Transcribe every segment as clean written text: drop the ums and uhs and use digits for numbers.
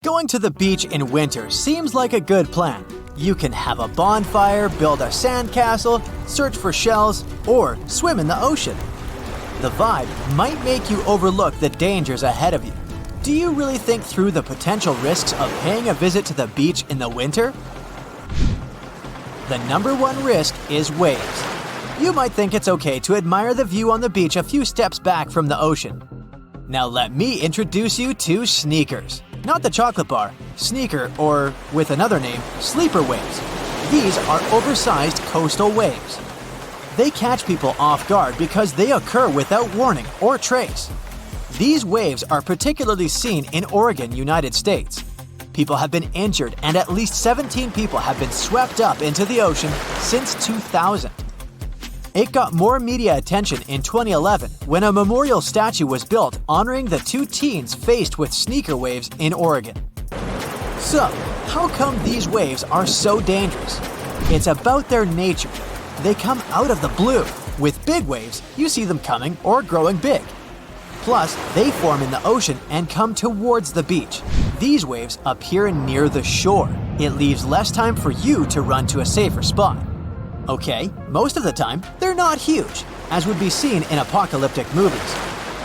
Going to the beach in winter seems like a good plan. You can have a bonfire, build a sandcastle, search for shells, or swim in the ocean. The vibe might make you overlook the dangers ahead of you. Do you really think through the potential risks of paying a visit to the beach in the winter? The number one risk is waves. You might think it's okay to admire the view on the beach a few steps back from the ocean. Now let me introduce you to sneakers. Not the chocolate bar, sneaker, or with another name, sleeper waves. These are oversized coastal waves. They catch people off guard because they occur without warning or trace. These waves are particularly seen in Oregon, United States. People have been injured and at least 17 people have been swept up into the ocean since 2000. It got more media attention in 2011 when a memorial statue was built honoring the two teens faced with sneaker waves in Oregon. So, how come these waves are so dangerous? It's about their nature. They come out of the blue. With big waves, you see them coming or growing big. Plus, they form in the ocean and come towards the beach. These waves appear near the shore. It leaves less time for you to run to a safer spot. Okay, most of the time, they're not huge, as would be seen in apocalyptic movies.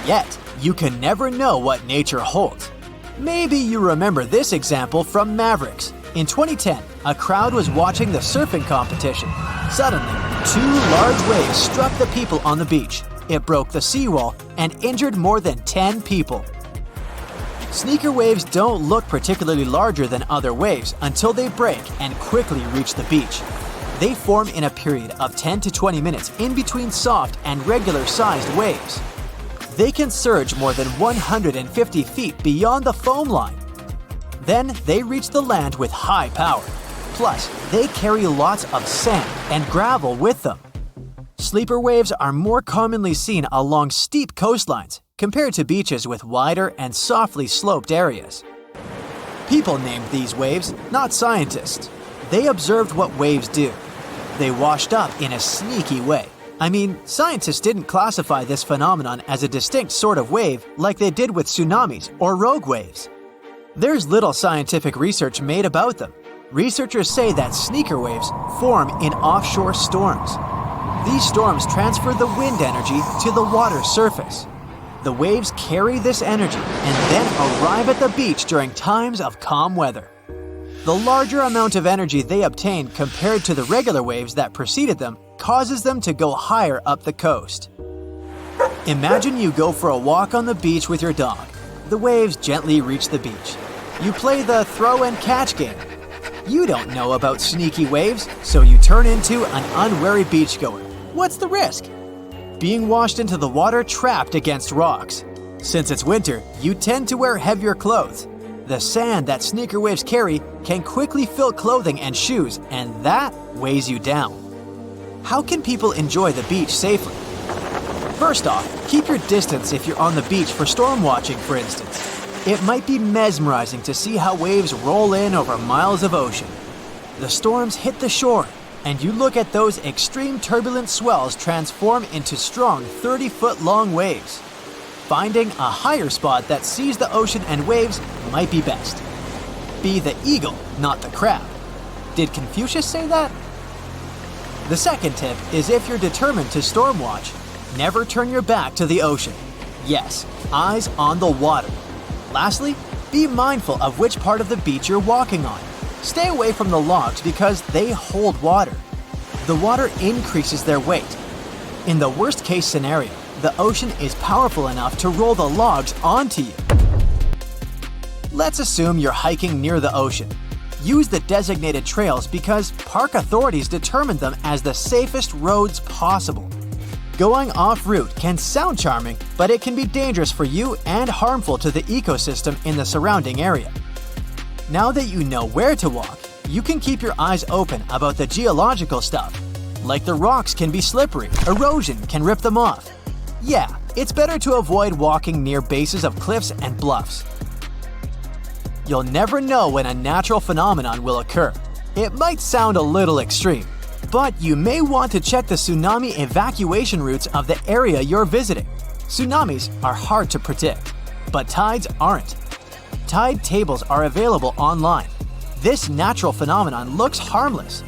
Yet, you can never know what nature holds. Maybe you remember this example from Mavericks. In 2010, a crowd was watching the surfing competition. Suddenly, two large waves struck the people on the beach. It broke the seawall and injured more than 10 people. Sneaker waves don't look particularly larger than other waves until they break and quickly reach the beach. They form in a period of 10 to 20 minutes in between soft and regular-sized waves. They can surge more than 150 feet beyond the foam line. Then they reach the land with high power. Plus, they carry lots of sand and gravel with them. Sleeper waves are more commonly seen along steep coastlines compared to beaches with wider and softly sloped areas. People named these waves, not scientists. They observed what waves do. They washed up in a sneaky way. I mean, scientists didn't classify this phenomenon as a distinct sort of wave like they did with tsunamis or rogue waves. There's little scientific research made about them. Researchers say that sneaker waves form in offshore storms. These storms transfer the wind energy to the water surface. The waves carry this energy and then arrive at the beach during times of calm weather. The larger amount of energy they obtain compared to the regular waves that preceded them causes them to go higher up the coast. Imagine you go for a walk on the beach with your dog. The waves gently reach the beach. You play the throw and catch game. You don't know about sneaky waves, so you turn into an unwary beachgoer. What's the risk? Being washed into the water trapped against rocks. Since it's winter, you tend to wear heavier clothes. The sand that sneaker waves carry can quickly fill clothing and shoes, and that weighs you down. How can people enjoy the beach safely? First off, keep your distance if you're on the beach for storm watching, for instance. It might be mesmerizing to see how waves roll in over miles of ocean. The storms hit the shore, and you look at those extreme turbulent swells transform into strong 30-foot-long waves. Finding a higher spot that sees the ocean and waves might be best. Be the eagle, not the crab. Did Confucius say that? The second tip is if you're determined to storm watch, never turn your back to the ocean. Yes, eyes on the water. Lastly, be mindful of which part of the beach you're walking on. Stay away from the logs because they hold water. The water increases their weight. In the worst-case scenario, the ocean is powerful enough to roll the logs onto you. Let's assume you're hiking near the ocean. Use the designated trails because park authorities determine them as the safest roads possible. Going off-route can sound charming, but it can be dangerous for you and harmful to the ecosystem in the surrounding area. Now that you know where to walk, you can keep your eyes open about the geological stuff. Like the rocks can be slippery, erosion can rip them off. Yeah, it's better to avoid walking near bases of cliffs and bluffs. You'll never know when a natural phenomenon will occur. It might sound a little extreme, but you may want to check the tsunami evacuation routes of the area you're visiting. Tsunamis are hard to predict, but tides aren't. tide tables are available online. This natural phenomenon looks harmless,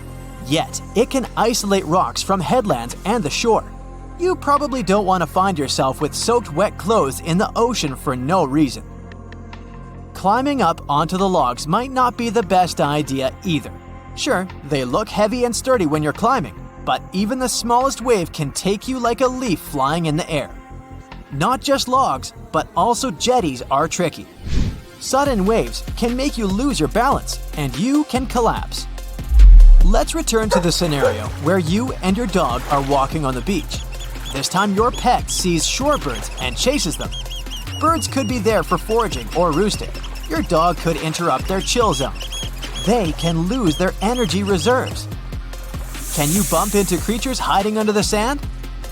yet it can isolate rocks from headlands and the shore. You probably don't want to find yourself with soaked wet clothes in the ocean for no reason. Climbing up onto the logs might not be the best idea either. Sure, they look heavy and sturdy when you're climbing, but even the smallest wave can take you like a leaf flying in the air. Not just logs, but also jetties are tricky. Sudden waves can make you lose your balance, and you can collapse. Let's return to the scenario where you and your dog are walking on the beach. This time your pet sees shorebirds and chases them. Birds could be there for foraging or roosting. Your dog could interrupt their chill zone. They can lose their energy reserves. Can you bump into creatures hiding under the sand?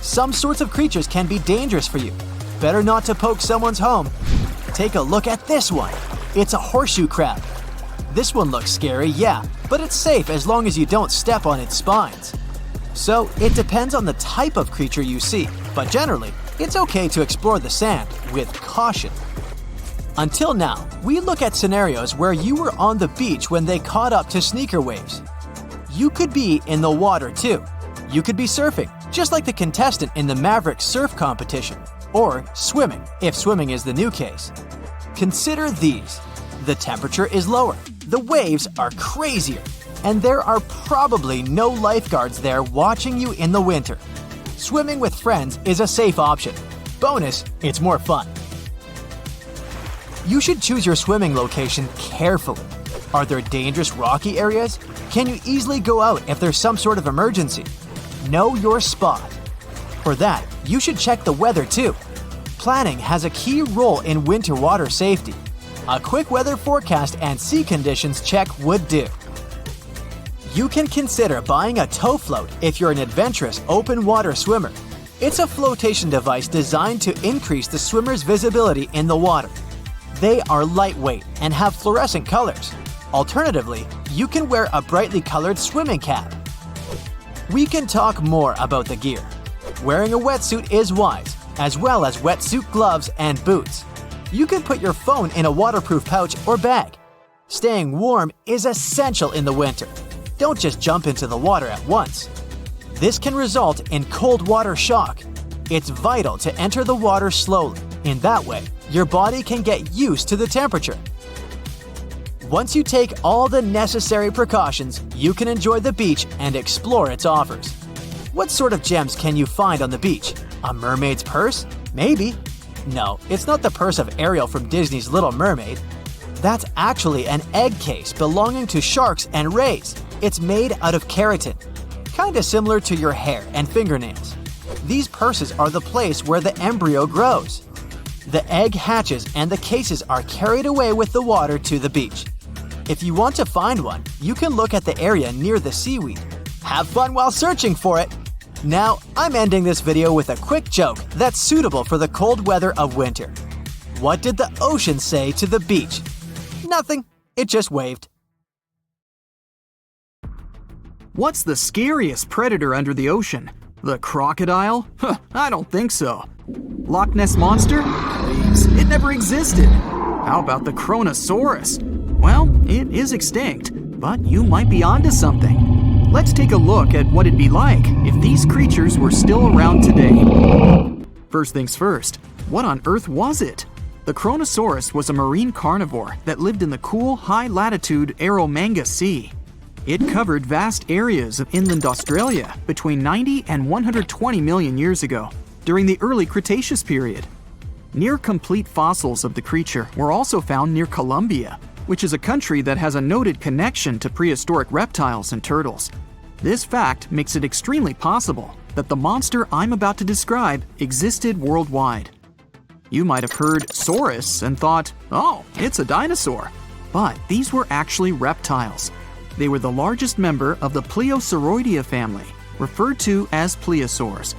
Some sorts of creatures can be dangerous for you. Better not to poke someone's home. Take a look at this one. It's a horseshoe crab. This one looks scary, yeah, but it's safe as long as you don't step on its spines. So it depends on the type of creature you see, but generally, it's okay to explore the sand with caution. Until now, we look at scenarios where you were on the beach when they caught up to sneaker waves. You could be in the water too. You could be surfing, just like the contestant in the Maverick surf competition, or swimming, if swimming is the new case. Consider these. The temperature is lower, the waves are crazier, and there are probably no lifeguards there watching you in the winter. Swimming with friends is a safe option. Bonus, it's more fun. You should choose your swimming location carefully. Are there dangerous rocky areas? Can you easily go out if there's some sort of emergency? Know your spot. For that, you should check the weather too. Planning has a key role in winter water safety. A quick weather forecast and sea conditions check would do. You can consider buying a tow float if you're an adventurous open water swimmer. It's a flotation device designed to increase the swimmer's visibility in the water. They are lightweight and have fluorescent colors. Alternatively, you can wear a brightly colored swimming cap. We can talk more about the gear. Wearing a wetsuit is wise, as well as wetsuit gloves and boots. You can put your phone in a waterproof pouch or bag. Staying warm is essential in the winter. Don't just jump into the water at once. This can result in cold water shock. It's vital to enter the water slowly. In that way, your body can get used to the temperature. Once you take all the necessary precautions, you can enjoy the beach and explore its offers. What sort of gems can you find on the beach? A mermaid's purse? Maybe. No, it's not the purse of Ariel from Disney's Little Mermaid. That's actually an egg case belonging to sharks and rays. It's made out of keratin, kinda similar to your hair and fingernails. These purses are the place where the embryo grows. The egg hatches and the cases are carried away with the water to the beach. If you want to find one, you can look at the area near the seaweed. Have fun while searching for it! Now, I'm ending this video with a quick joke that's suitable for the cold weather of winter. What did the ocean say to the beach? Nothing. It just waved. What's the scariest predator under the ocean? The crocodile? Huh, I don't think so. Loch Ness Monster? Please, it never existed. How about the Kronosaurus? Well, it is extinct, but you might be onto something. Let's take a look at what it'd be like if these creatures were still around today. First things first, what on earth was it? The Kronosaurus was a marine carnivore that lived in the cool, high-latitude Eromanga Sea. It covered vast areas of inland Australia between 90 and 120 million years ago, during the early Cretaceous period. Near-complete fossils of the creature were also found near Colombia, which is a country that has a noted connection to prehistoric reptiles and turtles. This fact makes it extremely possible that the monster I'm about to describe existed worldwide. You might have heard saurus and thought, oh, it's a dinosaur. But these were actually reptiles. They were the largest member of the Plesiosauridae family, referred to as plesiosaurs.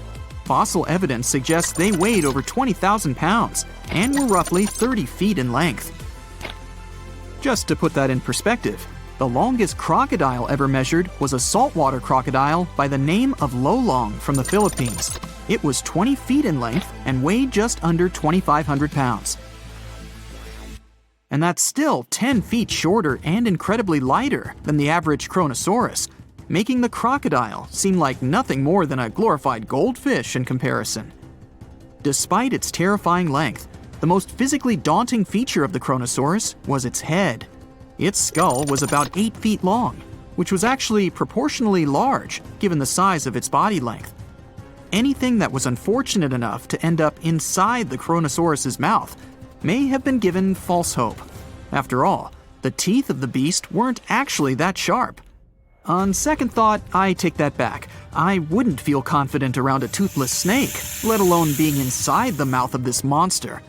Fossil evidence suggests they weighed over 20,000 pounds and were roughly 30 feet in length. Just to put that in perspective, the longest crocodile ever measured was a saltwater crocodile by the name of Lolong from the Philippines. It was 20 feet in length and weighed just under 2,500 pounds. and that's still 10 feet shorter and incredibly lighter than the average Kronosaurus, making the crocodile seem like nothing more than a glorified goldfish in comparison. Despite its terrifying length, the most physically daunting feature of the Kronosaurus was its head. Its skull was about 8 feet long, which was actually proportionally large given the size of its body length. Anything that was unfortunate enough to end up inside the Kronosaurus's mouth may have been given false hope. After all, the teeth of the beast weren't actually that sharp. On second thought, I take that back. I wouldn't feel confident around a toothless snake, let alone being inside the mouth of this monster.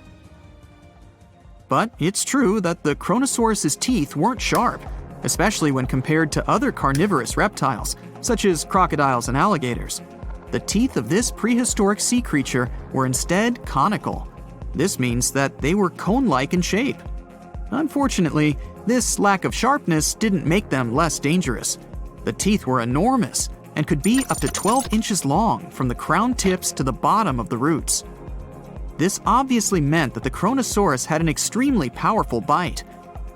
But it's true that the Kronosaurus's teeth weren't sharp, especially when compared to other carnivorous reptiles, such as crocodiles and alligators. The teeth of this prehistoric sea creature were instead conical. This means that they were cone-like in shape. Unfortunately, this lack of sharpness didn't make them less dangerous. The teeth were enormous and could be up to 12 inches long from the crown tips to the bottom of the roots. This obviously meant that the Kronosaurus had an extremely powerful bite.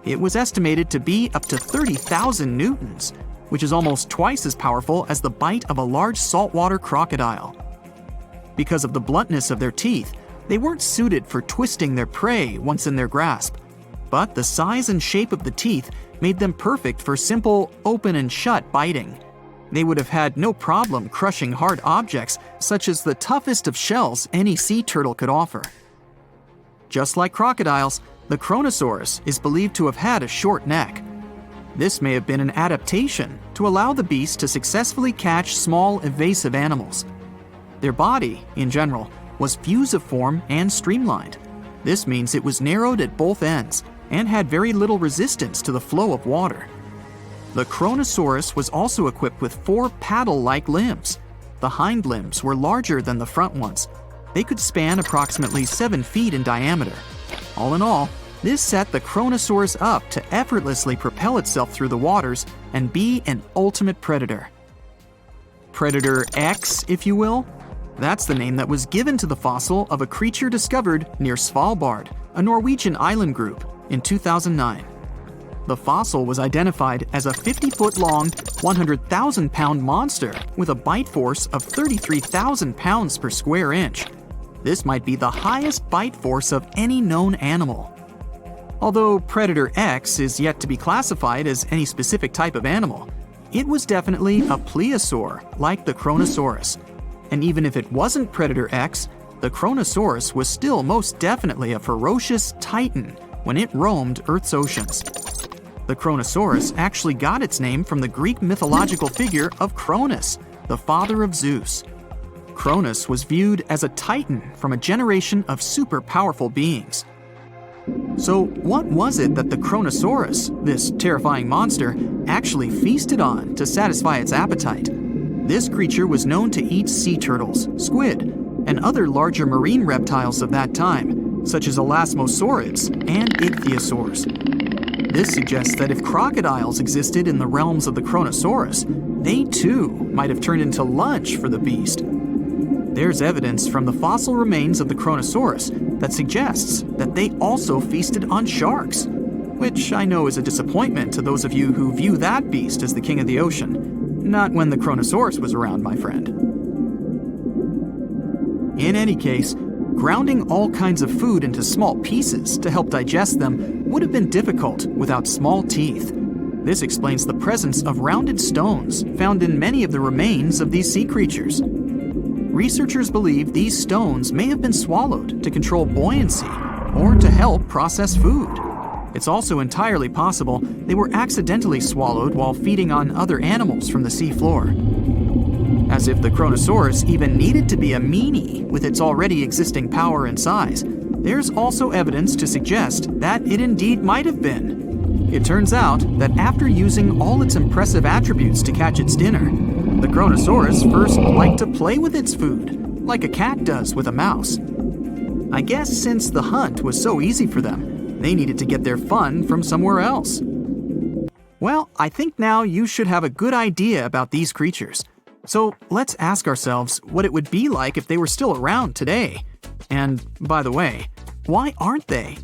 It was estimated to be up to 30,000 newtons, which is almost twice as powerful as the bite of a large saltwater crocodile. Because of the bluntness of their teeth, they weren't suited for twisting their prey once in their grasp. But the size and shape of the teeth made them perfect for simple open and shut biting. They would have had no problem crushing hard objects such as the toughest of shells any sea turtle could offer. Just like crocodiles, the Kronosaurus is believed to have had a short neck. This may have been an adaptation to allow the beast to successfully catch small, evasive animals. Their body, in general, was fusiform and streamlined. This means it was narrowed at both ends and had very little resistance to the flow of water. The Kronosaurus was also equipped with 4 paddle-like limbs. The hind limbs were larger than the front ones. They could span approximately 7 feet in diameter. All in all, this set the Kronosaurus up to effortlessly propel itself through the waters and be an ultimate predator. Predator X, if you will? That's the name that was given to the fossil of a creature discovered near Svalbard, a Norwegian island group, in 2009. The fossil was identified as a 50-foot-long, 100,000-pound monster with a bite force of 33,000 pounds per square inch. This might be the highest bite force of any known animal. Although Predator X is yet to be classified as any specific type of animal, it was definitely a plesiosaur like the Kronosaurus. And even if it wasn't Predator X, the Kronosaurus was still most definitely a ferocious titan when it roamed Earth's oceans. The Kronosaurus actually got its name from the Greek mythological figure of Cronus, the father of Zeus. Cronus was viewed as a titan from a generation of super powerful beings. So what was it that the Kronosaurus, this terrifying monster, actually feasted on to satisfy its appetite? This creature was known to eat sea turtles, squid, and other larger marine reptiles of that time, such as elasmosaurids and ichthyosaurs. This suggests that if crocodiles existed in the realms of the Kronosaurus, they too might have turned into lunch for the beast. There's evidence from the fossil remains of the Kronosaurus that suggests that they also feasted on sharks, which I know is a disappointment to those of you who view that beast as the king of the ocean. Not when the Kronosaurus was around, my friend. In any case, grounding all kinds of food into small pieces to help digest them would have been difficult without small teeth. This explains the presence of rounded stones found in many of the remains of these sea creatures. Researchers believe these stones may have been swallowed to control buoyancy or to help process food. It's also entirely possible they were accidentally swallowed while feeding on other animals from the seafloor. As if the Kronosaurus even needed to be a meanie with its already existing power and size, there's also evidence to suggest that it indeed might have been. It turns out that after using all its impressive attributes to catch its dinner, the Kronosaurus first liked to play with its food, like a cat does with a mouse. I guess since the hunt was so easy for them, they needed to get their fun from somewhere else. Well, I think now you should have a good idea about these creatures. So let's ask ourselves what it would be like if they were still around today. And by the way, why aren't they?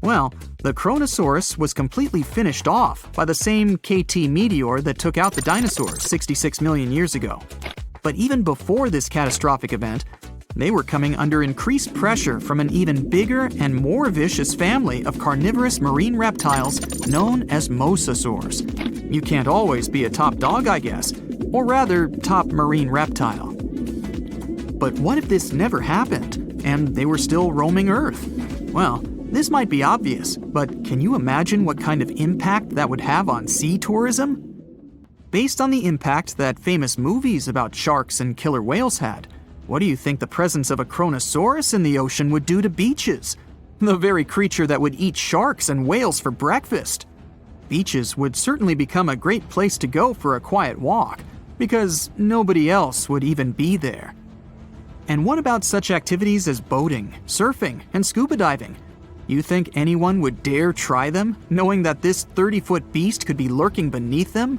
Well, the Kronosaurus was completely finished off by the same KT meteor that took out the dinosaurs 66 million years ago. But even before this catastrophic event, they were coming under increased pressure from an even bigger and more vicious family of carnivorous marine reptiles known as mosasaurs. You can't always be a top dog, I guess, or rather, top marine reptile. But what if this never happened, and they were still roaming Earth? Well, this might be obvious, but can you imagine what kind of impact that would have on sea tourism? Based on the impact that famous movies about sharks and killer whales had, what do you think the presence of a Kronosaurus in the ocean would do to beaches? The very creature that would eat sharks and whales for breakfast. Beaches would certainly become a great place to go for a quiet walk, because nobody else would even be there. And what about such activities as boating, surfing, and scuba diving? You think anyone would dare try them, knowing that this 30-foot beast could be lurking beneath them?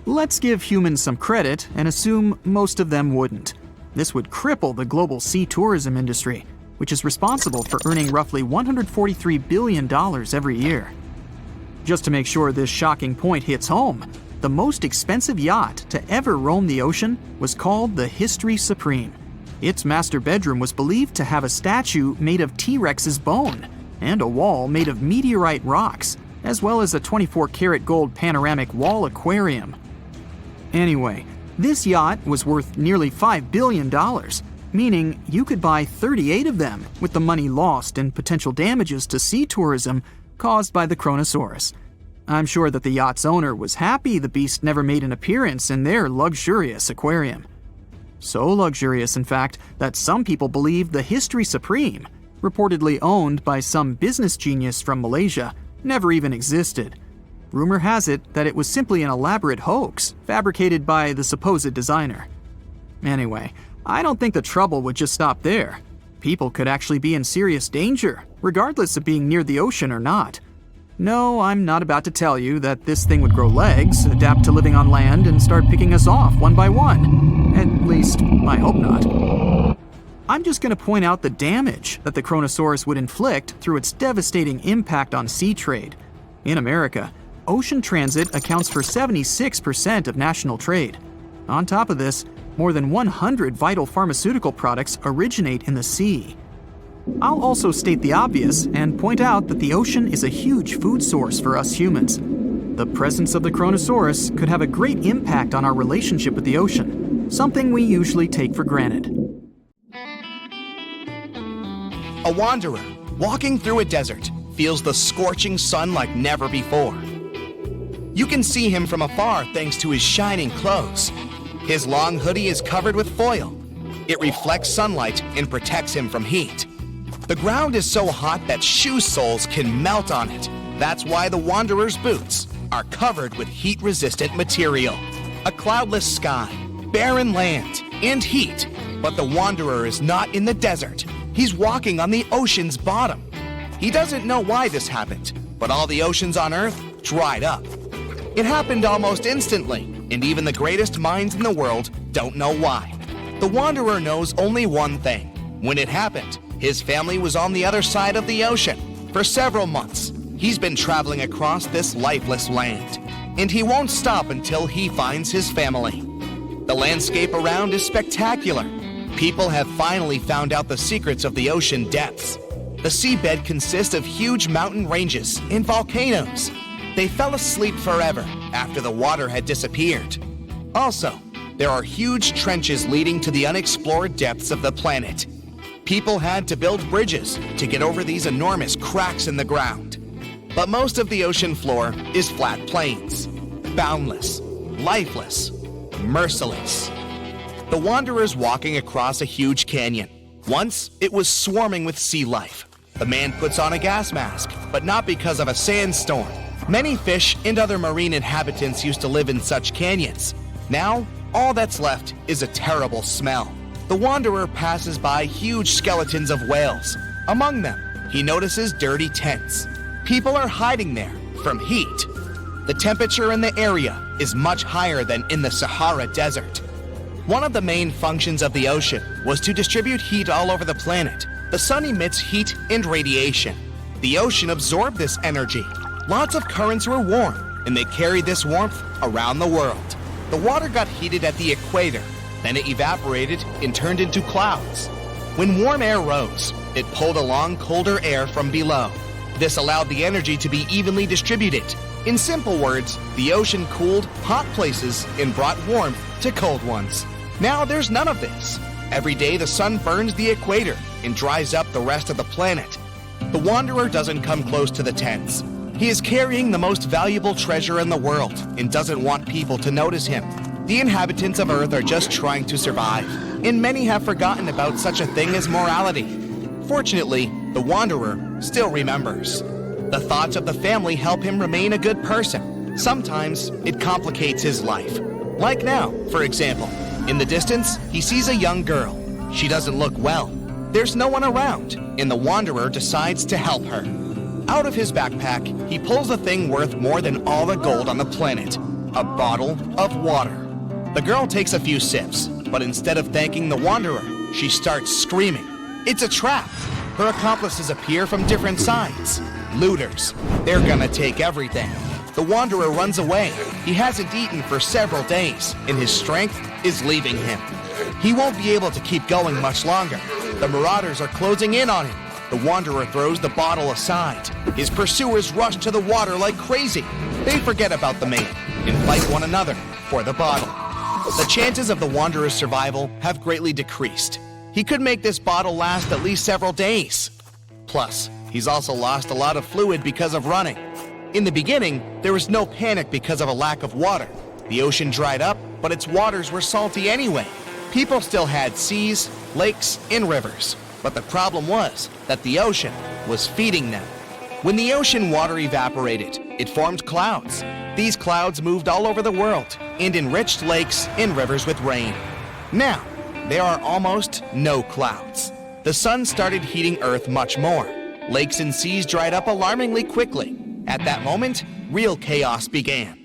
Let's give humans some credit and assume most of them wouldn't. This would cripple the global sea tourism industry, which is responsible for earning roughly $143 billion every year. Just to make sure this shocking point hits home, the most expensive yacht to ever roam the ocean was called the History Supreme. Its master bedroom was believed to have a statue made of T-Rex's bone and a wall made of meteorite rocks, as well as a 24-karat gold panoramic wall aquarium. Anyway, this yacht was worth nearly $5 billion, meaning you could buy 38 of them with the money lost in potential damages to sea tourism caused by the Kronosaurus. I'm sure that the yacht's owner was happy the beast never made an appearance in their luxurious aquarium. So luxurious, in fact, that some people believe the History Supreme, reportedly owned by some business genius from Malaysia, never even existed. Rumor has it that it was simply an elaborate hoax fabricated by the supposed designer. Anyway, I don't think the trouble would just stop there. People could actually be in serious danger, regardless of being near the ocean or not. No, I'm not about to tell you that this thing would grow legs, adapt to living on land, and start picking us off one by one. At least, I hope not. I'm just going to point out the damage that the Kronosaurus would inflict through its devastating impact on sea trade. In America, ocean transit accounts for 76% of national trade. On top of this, more than 100 vital pharmaceutical products originate in the sea. I'll also state the obvious and point out that the ocean is a huge food source for us humans. The presence of the Kronosaurus could have a great impact on our relationship with the ocean, something we usually take for granted. A wanderer walking through a desert feels the scorching sun like never before. You can see him from afar thanks to his shining clothes. His long hoodie is covered with foil. It reflects sunlight and protects him from heat. The ground is so hot that shoe soles can melt on it. That's why the wanderer's boots are covered with heat-resistant material. A cloudless sky, barren land, and heat. But the wanderer is not in the desert. He's walking on the ocean's bottom. He doesn't know why this happened, but all the oceans on Earth dried up. It happened almost instantly, and even the greatest minds in the world don't know why. The wanderer knows only one thing. When it happened, his family was on the other side of the ocean. For several months, he's been traveling across this lifeless land, and he won't stop until he finds his family. The landscape around is spectacular. People have finally found out the secrets of the ocean depths. The seabed consists of huge mountain ranges and volcanoes. They fell asleep forever after the water had disappeared. Also, there are huge trenches leading to the unexplored depths of the planet. People had to build bridges to get over these enormous cracks in the ground. But most of the ocean floor is flat plains, boundless, lifeless, merciless. The wanderer's walking across a huge canyon. Once, it was swarming with sea life. The man puts on a gas mask, but not because of a sandstorm. Many fish and other marine inhabitants used to live in such canyons. Now, all that's left is a terrible smell. The wanderer passes by huge skeletons of whales. Among them, he notices dirty tents. People are hiding there from heat. The temperature in the area is much higher than in the Sahara Desert. One of the main functions of the ocean was to distribute heat all over the planet. The sun emits heat and radiation. The ocean absorbed this energy. Lots of currents were warm, and they carried this warmth around the world. The water got heated at the equator, then it evaporated and turned into clouds. When warm air rose, it pulled along colder air from below. This allowed the energy to be evenly distributed. In simple words, the ocean cooled hot places and brought warmth to cold ones. Now there's none of this. Every day the sun burns the equator and dries up the rest of the planet. The wanderer doesn't come close to the tents. He is carrying the most valuable treasure in the world and doesn't want people to notice him. The inhabitants of Earth are just trying to survive, and many have forgotten about such a thing as morality. Fortunately, the wanderer still remembers. The thoughts of the family help him remain a good person. Sometimes it complicates his life. Like now, for example. In the distance, he sees a young girl. She doesn't look well. There's no one around, and the wanderer decides to help her. Out of his backpack, he pulls a thing worth more than all the gold on the planet, a bottle of water. The girl takes a few sips, but instead of thanking the wanderer, she starts screaming. It's a trap. Her accomplices appear from different sides. Looters. They're gonna take everything. The wanderer runs away. He hasn't eaten for several days, and his strength is leaving him. He won't be able to keep going much longer. The marauders are closing in on him. The wanderer throws the bottle aside. His pursuers rush to the water like crazy. They forget about the man and fight one another for the bottle. The chances of the wanderer's survival have greatly decreased. He could make this bottle last at least several days. Plus, he's also lost a lot of fluid because of running. In the beginning, there was no panic because of a lack of water. The ocean dried up, but its waters were salty anyway. People still had seas, lakes, and rivers. But the problem was that the ocean was feeding them. When the ocean water evaporated, it formed clouds. These clouds moved all over the world and enriched lakes and rivers with rain. Now, there are almost no clouds. The sun started heating Earth much more. Lakes and seas dried up alarmingly quickly. At that moment, real chaos began.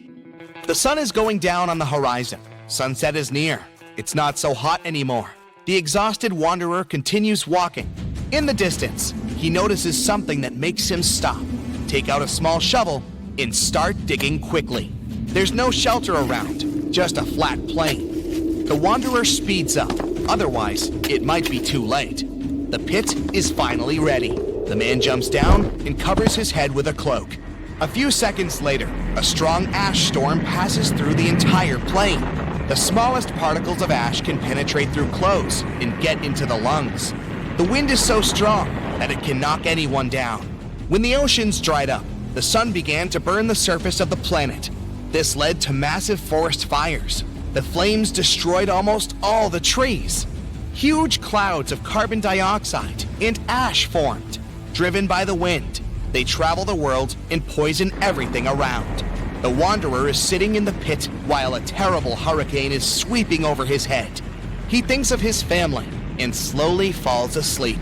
The sun is going down on the horizon. Sunset is near. It's not so hot anymore. The exhausted wanderer continues walking. In the distance, he notices something that makes him stop, take out a small shovel, and start digging quickly. There's no shelter around, just a flat plain. The wanderer speeds up, otherwise it might be too late. The pit is finally ready. The man jumps down and covers his head with a cloak. A few seconds later, a strong ash storm passes through the entire plain. The smallest particles of ash can penetrate through clothes and get into the lungs. The wind is so strong that it can knock anyone down. When the oceans dried up, the sun began to burn the surface of the planet. This led to massive forest fires. The flames destroyed almost all the trees. Huge clouds of carbon dioxide and ash formed. Driven by the wind, they travel the world and poison everything around. The wanderer is sitting in the pit while a terrible hurricane is sweeping over his head. He thinks of his family and slowly falls asleep.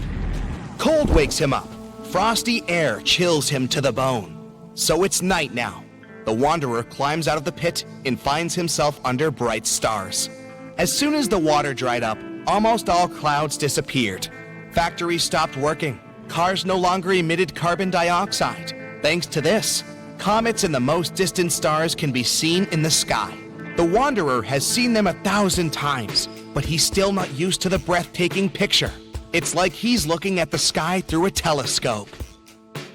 Cold wakes him up. Frosty air chills him to the bone. So it's night now. The wanderer climbs out of the pit and finds himself under bright stars. As soon as the water dried up, almost all clouds disappeared. Factories stopped working. Cars no longer emitted carbon dioxide. Thanks to this, comets and the most distant stars can be seen in the sky. The wanderer has seen them 1,000 times, but he's still not used to the breathtaking picture. It's like he's looking at the sky through a telescope.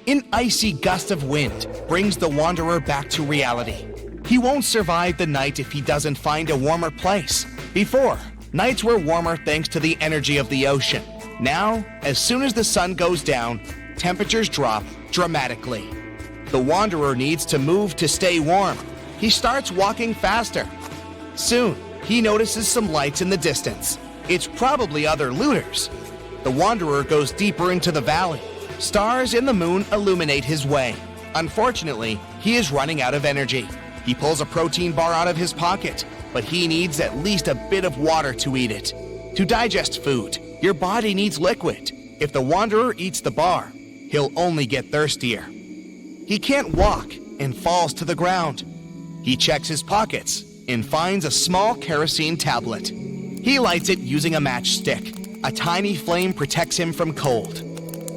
An icy gust of wind brings the wanderer back to reality. He won't survive the night if he doesn't find a warmer place. Before, nights were warmer thanks to the energy of the ocean. Now, as soon as the sun goes down, temperatures drop dramatically. The wanderer needs to move to stay warm. He starts walking faster. Soon, he notices some lights in the distance. It's probably other looters. The wanderer goes deeper into the valley. Stars and the moon illuminate his way. Unfortunately, he is running out of energy. He pulls a protein bar out of his pocket, but he needs at least a bit of water to eat it. To digest food, your body needs liquid. If the wanderer eats the bar, he'll only get thirstier. He can't walk and falls to the ground. He checks his pockets and finds a small kerosene tablet. He lights it using a matchstick. A tiny flame protects him from cold.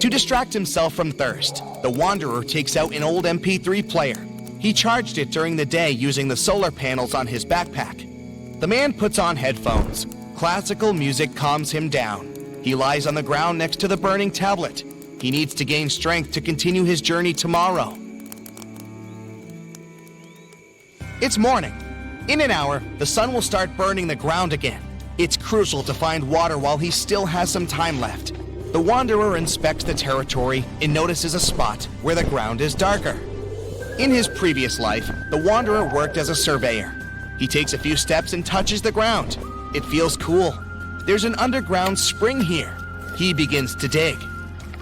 To distract himself from thirst, the wanderer takes out an old MP3 player. He charged it during the day using the solar panels on his backpack. The man puts on headphones. Classical music calms him down. He lies on the ground next to the burning tablet. He needs to gain strength to continue his journey tomorrow. It's morning. In an hour, the sun will start burning the ground again. It's crucial to find water while he still has some time left. The wanderer inspects the territory and notices a spot where the ground is darker. In his previous life, the wanderer worked as a surveyor. He takes a few steps and touches the ground. It feels cool. There's an underground spring here. He begins to dig.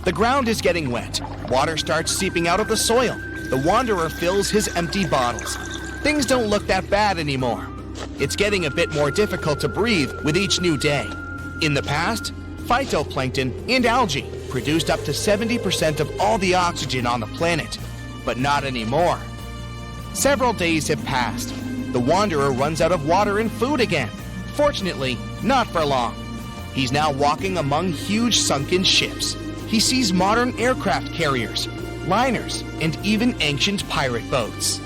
The ground is getting wet. Water starts seeping out of the soil. The wanderer fills his empty bottles. Things don't look that bad anymore. It's getting a bit more difficult to breathe with each new day. In the past, phytoplankton and algae produced up to 70% of all the oxygen on the planet. But not anymore. Several days have passed. The wanderer runs out of water and food again. Fortunately, not for long. He's now walking among huge sunken ships. He sees modern aircraft carriers, liners, and even ancient pirate boats.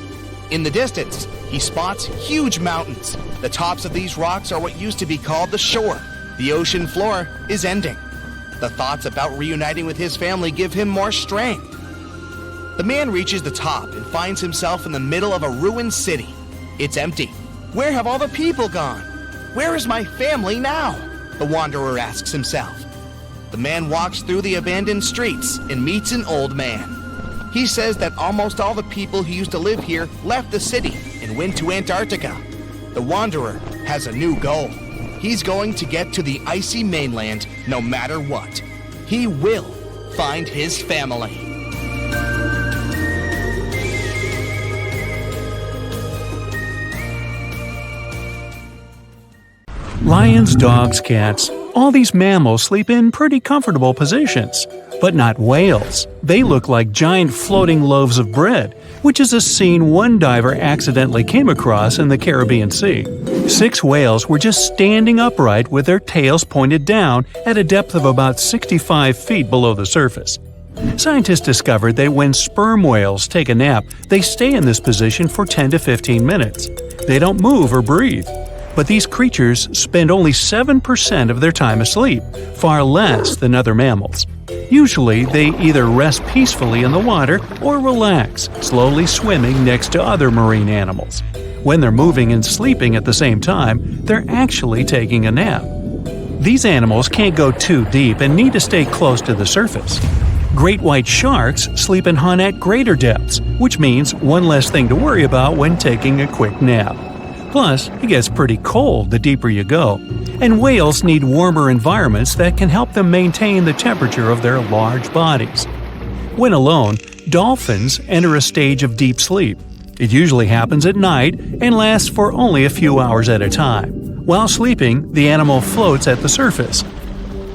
In the distance, he spots huge mountains. The tops of these rocks are what used to be called the shore. The ocean floor is ending. The thoughts about reuniting with his family give him more strength. The man reaches the top and finds himself in the middle of a ruined city. It's empty. Where have all the people gone? Where is my family now? The wanderer asks himself. The man walks through the abandoned streets and meets an old man. He says that almost all the people who used to live here left the city and went to Antarctica. The wanderer has a new goal. He's going to get to the icy mainland no matter what. He will find his family. Lions, dogs, cats, all these mammals sleep in pretty comfortable positions. But not whales. They look like giant floating loaves of bread, which is a scene one diver accidentally came across in the Caribbean Sea. 6 whales were just standing upright with their tails pointed down at a depth of about 65 feet below the surface. Scientists discovered that when sperm whales take a nap, they stay in this position for 10 to 15 minutes. They don't move or breathe. But these creatures spend only 7% of their time asleep, far less than other mammals. Usually, they either rest peacefully in the water or relax, slowly swimming next to other marine animals. When they're moving and sleeping at the same time, they're actually taking a nap. These animals can't go too deep and need to stay close to the surface. Great white sharks sleep and hunt at greater depths, which means one less thing to worry about when taking a quick nap. Plus, it gets pretty cold the deeper you go, and whales need warmer environments that can help them maintain the temperature of their large bodies. When alone, dolphins enter a stage of deep sleep. It usually happens at night and lasts for only a few hours at a time. While sleeping, the animal floats at the surface.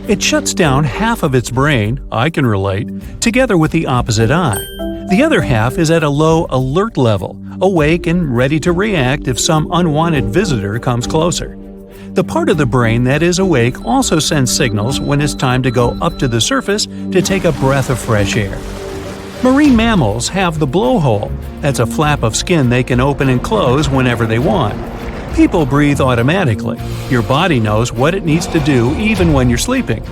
It shuts down half of its brain, I can relate, together with the opposite eye. The other half is at a low alert level, awake and ready to react if some unwanted visitor comes closer. The part of the brain that is awake also sends signals when it's time to go up to the surface to take a breath of fresh air. Marine mammals have the blowhole. That's a flap of skin they can open and close whenever they want. People breathe automatically. Your body knows what it needs to do even when you're sleeping.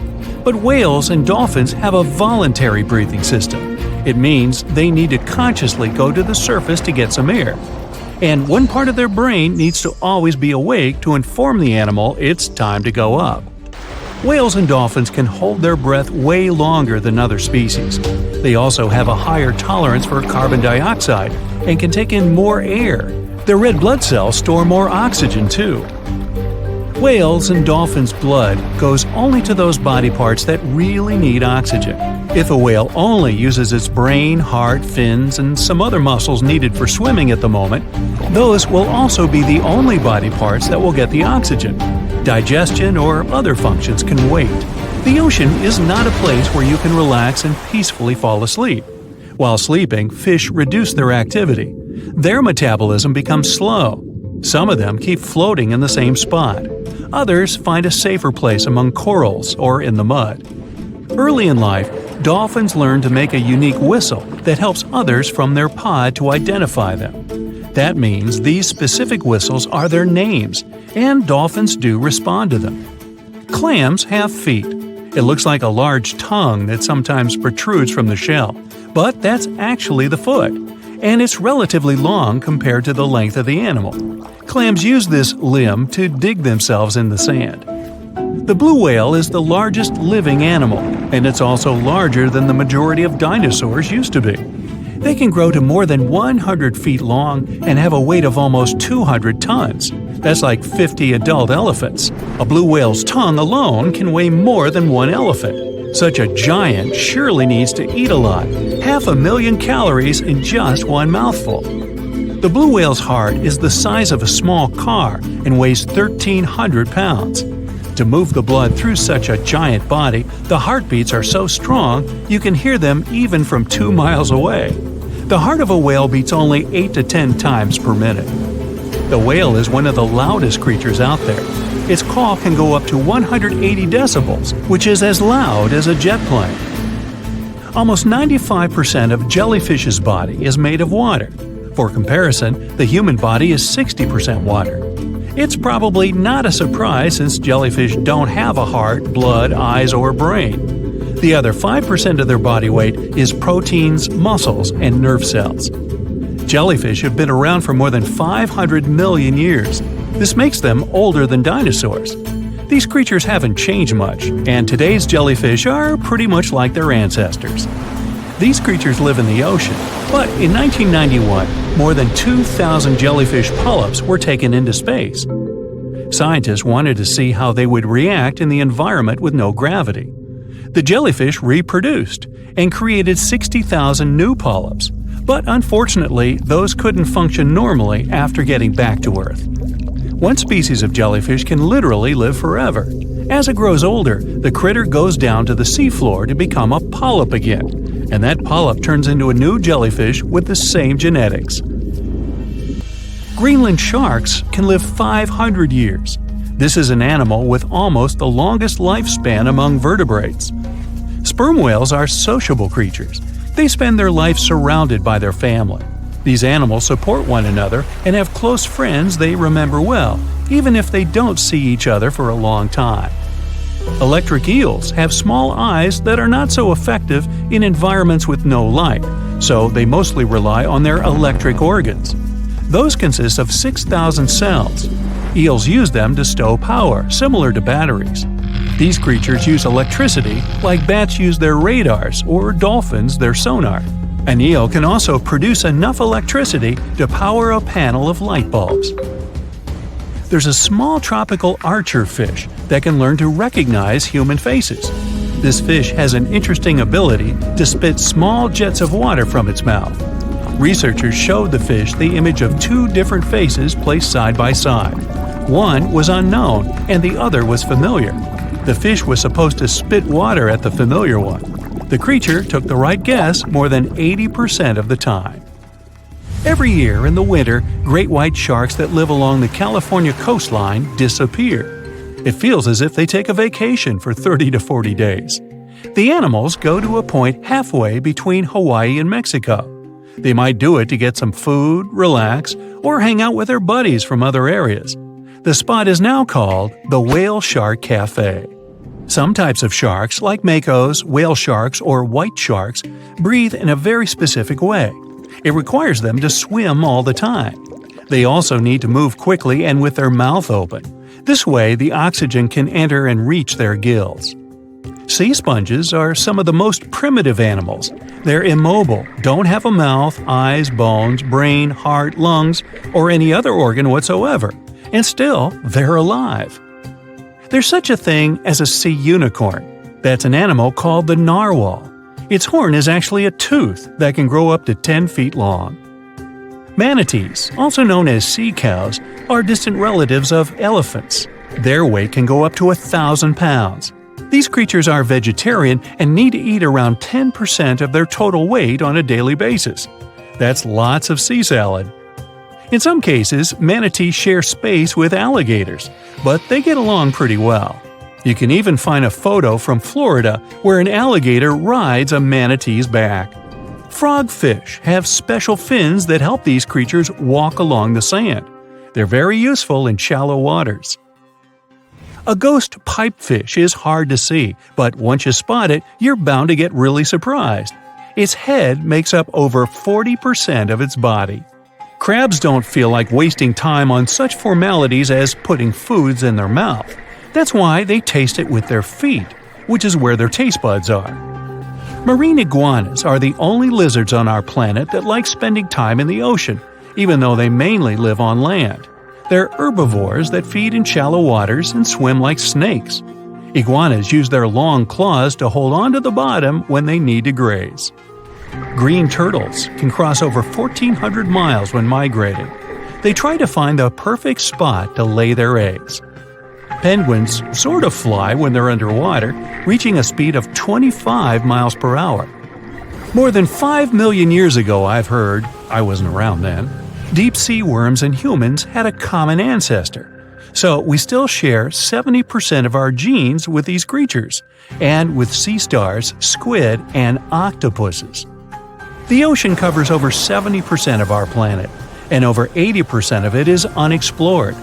But whales and dolphins have a voluntary breathing system. It means they need to consciously go to the surface to get some air. And one part of their brain needs to always be awake to inform the animal it's time to go up. Whales and dolphins can hold their breath way longer than other species. They also have a higher tolerance for carbon dioxide and can take in more air. Their red blood cells store more oxygen too. Whales and dolphins' blood goes only to those body parts that really need oxygen. If a whale only uses its brain, heart, fins, and some other muscles needed for swimming at the moment, those will also be the only body parts that will get the oxygen. Digestion or other functions can wait. The ocean is not a place where you can relax and peacefully fall asleep. While sleeping, fish reduce their activity. Their metabolism becomes slow. Some of them keep floating in the same spot. Others find a safer place among corals or in the mud. Early in life, dolphins learn to make a unique whistle that helps others from their pod to identify them. That means these specific whistles are their names, and dolphins do respond to them. Clams have feet. It looks like a large tongue that sometimes protrudes from the shell, but that's actually the foot, and it's relatively long compared to the length of the animal. Clams use this limb to dig themselves in the sand. The blue whale is the largest living animal, and it's also larger than the majority of dinosaurs used to be. They can grow to more than 100 feet long and have a weight of almost 200 tons. That's like 50 adult elephants. A blue whale's tongue alone can weigh more than one elephant. Such a giant surely needs to eat a lot, 500,000 calories in just one mouthful. The blue whale's heart is the size of a small car and weighs 1,300 pounds. To move the blood through such a giant body, the heartbeats are so strong you can hear them even from 2 miles away. The heart of a whale beats only 8 to 10 times per minute. The whale is one of the loudest creatures out there. Its call can go up to 180 decibels, which is as loud as a jet plane. Almost 95% of jellyfish's body is made of water. For comparison, the human body is 60% water. It's probably not a surprise since jellyfish don't have a heart, blood, eyes, or brain. The other 5% of their body weight is proteins, muscles, and nerve cells. Jellyfish have been around for more than 500 million years. This makes them older than dinosaurs. These creatures haven't changed much, and today's jellyfish are pretty much like their ancestors. These creatures live in the ocean, but in 1991, more than 2,000 jellyfish polyps were taken into space. Scientists wanted to see how they would react in the environment with no gravity. The jellyfish reproduced and created 60,000 new polyps, but unfortunately, those couldn't function normally after getting back to Earth. One species of jellyfish can literally live forever. As it grows older, the critter goes down to the seafloor to become a polyp again, and that polyp turns into a new jellyfish with the same genetics. Greenland sharks can live 500 years. This is an animal with almost the longest lifespan among vertebrates. Sperm whales are sociable creatures. They spend their life surrounded by their family. These animals support one another and have close friends they remember well, even if they don't see each other for a long time. Electric eels have small eyes that are not so effective in environments with no light, so they mostly rely on their electric organs. Those consist of 6,000 cells. Eels use them to stow power, similar to batteries. These creatures use electricity like bats use their radars or dolphins their sonar. An eel can also produce enough electricity to power a panel of light bulbs. There's a small tropical archer fish that can learn to recognize human faces. This fish has an interesting ability to spit small jets of water from its mouth. Researchers showed the fish the image of 2 different faces placed side by side. One was unknown and the other was familiar. The fish was supposed to spit water at the familiar one. The creature took the right guess more than 80% of the time. Every year in the winter, great white sharks that live along the California coastline disappear. It feels as if they take a vacation for 30 to 40 days. The animals go to a point halfway between Hawaii and Mexico. They might do it to get some food, relax, or hang out with their buddies from other areas. The spot is now called the Whale Shark Cafe. Some types of sharks, like makos, whale sharks, or white sharks, breathe in a very specific way. It requires them to swim all the time. They also need to move quickly and with their mouth open. This way, the oxygen can enter and reach their gills. Sea sponges are some of the most primitive animals. They're immobile, don't have a mouth, eyes, bones, brain, heart, lungs, or any other organ whatsoever. And still, they're alive. There's such a thing as a sea unicorn. That's an animal called the narwhal. Its horn is actually a tooth that can grow up to 10 feet long. Manatees, also known as sea cows, are distant relatives of elephants. Their weight can go up to 1,000 pounds. These creatures are vegetarian and need to eat around 10% of their total weight on a daily basis. That's lots of sea salad. In some cases, manatees share space with alligators, but they get along pretty well. You can even find a photo from Florida where an alligator rides a manatee's back. Frogfish have special fins that help these creatures walk along the sand. They're very useful in shallow waters. A ghost pipefish is hard to see, but once you spot it, you're bound to get really surprised. Its head makes up over 40% of its body. Crabs don't feel like wasting time on such formalities as putting foods in their mouth. That's why they taste it with their feet, which is where their taste buds are. Marine iguanas are the only lizards on our planet that like spending time in the ocean, even though they mainly live on land. They're herbivores that feed in shallow waters and swim like snakes. Iguanas use their long claws to hold on to the bottom when they need to graze. Green turtles can cross over 1,400 miles when migrating. They try to find the perfect spot to lay their eggs. Penguins sort of fly when they're underwater, reaching a speed of 25 miles per hour. More than 5 million years ago, I've heard, I wasn't around then, deep-sea worms and humans had a common ancestor. So we still share 70% of our genes with these creatures, and with sea stars, squid, and octopuses. The ocean covers over 70% of our planet, and over 80% of it is unexplored.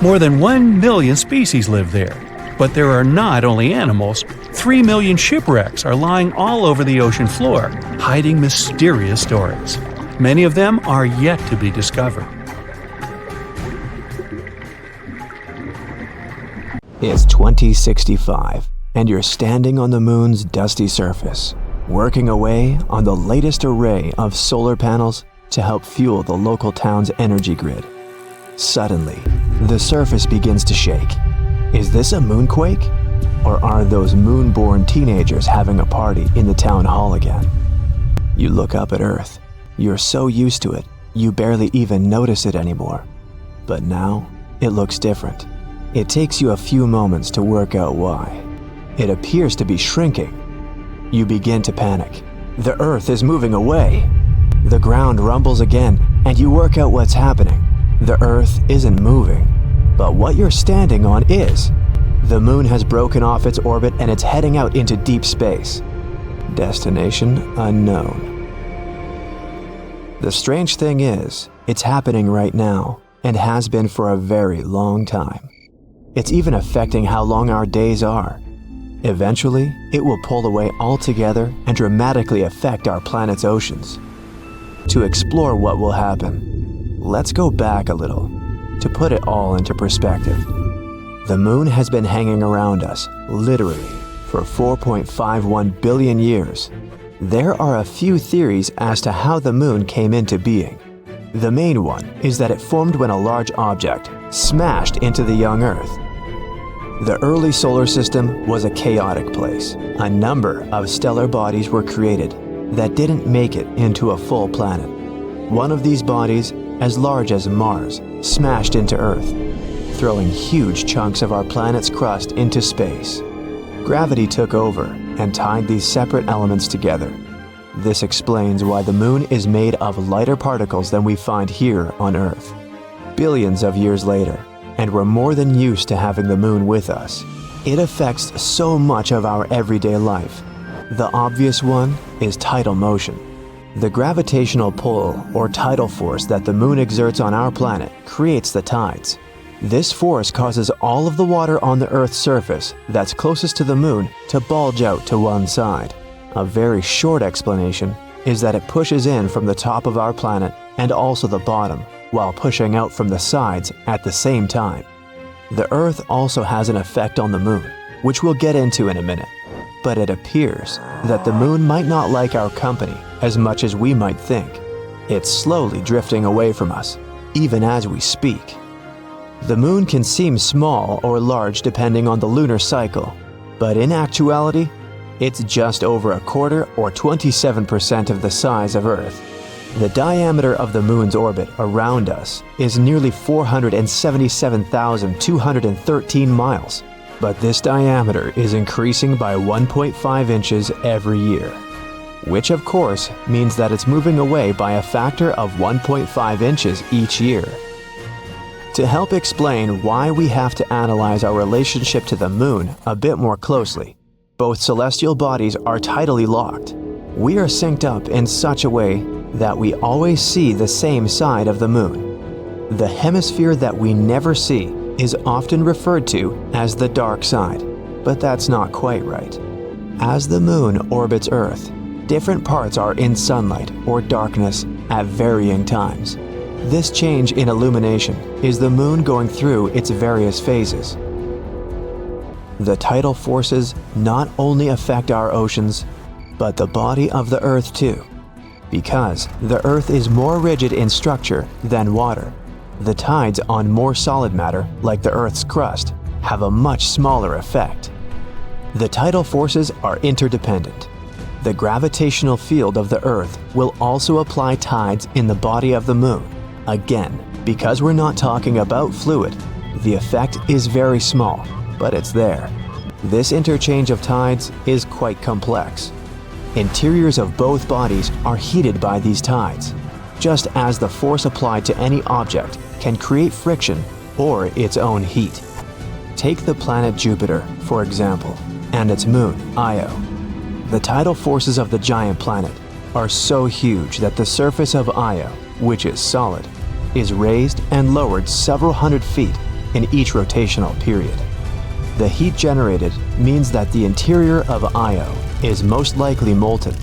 More than 1 million species live there. But there are not only animals, 3 million shipwrecks are lying all over the ocean floor, hiding mysterious stories. Many of them are yet to be discovered. It's 2065, and you're standing on the moon's dusty surface, working away on the latest array of solar panels to help fuel the local town's energy grid. Suddenly, the surface begins to shake. Is this a moonquake? Or are those moon-born teenagers having a party in the town hall again? You look up at Earth. You're so used to it, you barely even notice it anymore. But now, it looks different. It takes you a few moments to work out why. It appears to be shrinking. You begin to panic. The Earth is moving away. The ground rumbles again, and you work out what's happening. The Earth isn't moving, but what you're standing on is. The moon has broken off its orbit and it's heading out into deep space. Destination unknown. The strange thing is, it's happening right now, and has been for a very long time. It's even affecting how long our days are. Eventually, it will pull away altogether and dramatically affect our planet's oceans. To explore what will happen, let's go back a little, to put it all into perspective. The moon has been hanging around us, literally, for 4.51 billion years. There are a few theories as to how the moon came into being. The main one is that it formed when a large object smashed into the young Earth. The early solar system was a chaotic place. A number of stellar bodies were created that didn't make it into a full planet. One of these bodies, as large as Mars, smashed into Earth, throwing huge chunks of our planet's crust into space. Gravity took over and tied these separate elements together. This explains why the moon is made of lighter particles than we find here on Earth. Billions of years later, and we're more than used to having the moon with us. It affects so much of our everyday life. The obvious one is tidal motion. The gravitational pull or tidal force that the moon exerts on our planet creates the tides. This force causes all of the water on the Earth's surface that's closest to the moon to bulge out to one side. A very short explanation is that it pushes in from the top of our planet and also the bottom, while pushing out from the sides at the same time. The Earth also has an effect on the moon, which we'll get into in a minute. But it appears that the moon might not like our company as much as we might think. It's slowly drifting away from us, even as we speak. The moon can seem small or large depending on the lunar cycle, but in actuality, it's just over a quarter or 27% of the size of Earth. The diameter of the moon's orbit around us is nearly 477,213 miles, but this diameter is increasing by 1.5 inches every year, which of course means that it's moving away by a factor of 1.5 inches each year. To help explain why we have to analyze our relationship to the moon a bit more closely, both celestial bodies are tidally locked. We are synced up in such a way that we always see the same side of the moon. The hemisphere that we never see is often referred to as the dark side, but that's not quite right. As the moon orbits Earth, different parts are in sunlight or darkness at varying times. This change in illumination is the moon going through its various phases. The tidal forces not only affect our oceans, but the body of the Earth too. Because the Earth is more rigid in structure than water, the tides on more solid matter, like the Earth's crust, have a much smaller effect. The tidal forces are interdependent. The gravitational field of the Earth will also apply tides in the body of the moon. Again, because we're not talking about fluid, the effect is very small, but it's there. This interchange of tides is quite complex. Interiors of both bodies are heated by these tides, just as the force applied to any object can create friction or its own heat. Take the planet Jupiter, for example, and its moon, Io. The tidal forces of the giant planet are so huge that the surface of Io, which is solid, is raised and lowered several hundred feet in each rotational period. The heat generated means that the interior of Io is most likely molten.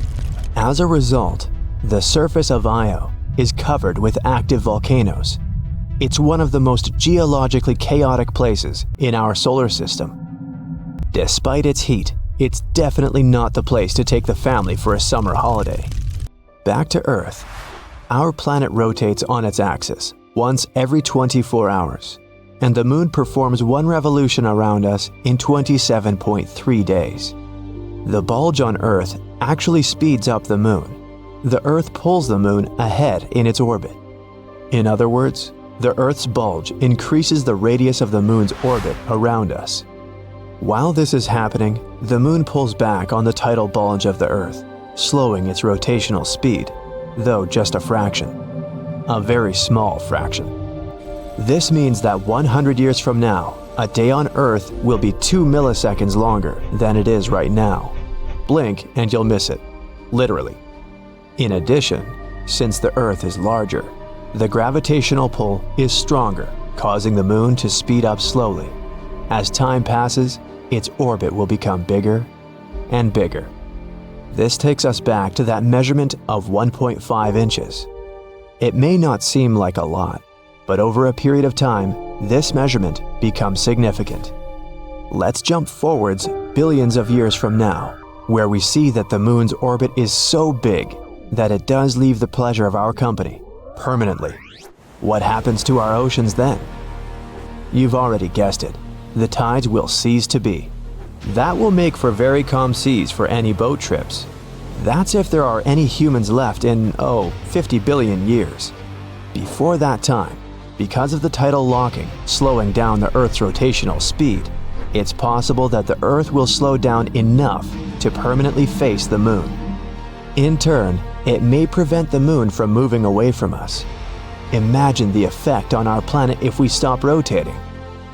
As a result, the surface of Io is covered with active volcanoes. It's one of the most geologically chaotic places in our solar system. Despite its heat, it's definitely not the place to take the family for a summer holiday. Back to Earth. Our planet rotates on its axis once every 24 hours, and the moon performs one revolution around us in 27.3 days. The bulge on Earth actually speeds up the moon. The Earth pulls the moon ahead in its orbit. In other words, the Earth's bulge increases the radius of the moon's orbit around us. While this is happening, the moon pulls back on the tidal bulge of the Earth, slowing its rotational speed, though just a fraction. A very small fraction. This means that 100 years from now, a day on Earth will be 2 milliseconds longer than it is right now. Blink and you'll miss it. Literally. In addition, since the Earth is larger, the gravitational pull is stronger, causing the moon to speed up slowly. As time passes, its orbit will become bigger and bigger. This takes us back to that measurement of 1.5 inches. It may not seem like a lot, but over a period of time, this measurement becomes significant. Let's jump forwards billions of years from now, where we see that the moon's orbit is so big that it does leave the pleasure of our company permanently. What happens to our oceans then? You've already guessed it. The tides will cease to be. That will make for very calm seas for any boat trips. That's if there are any humans left in, 50 billion years. Before that time, because of the tidal locking slowing down the Earth's rotational speed, it's possible that the Earth will slow down enough to permanently face the moon. In turn, it may prevent the moon from moving away from us. Imagine the effect on our planet if we stop rotating.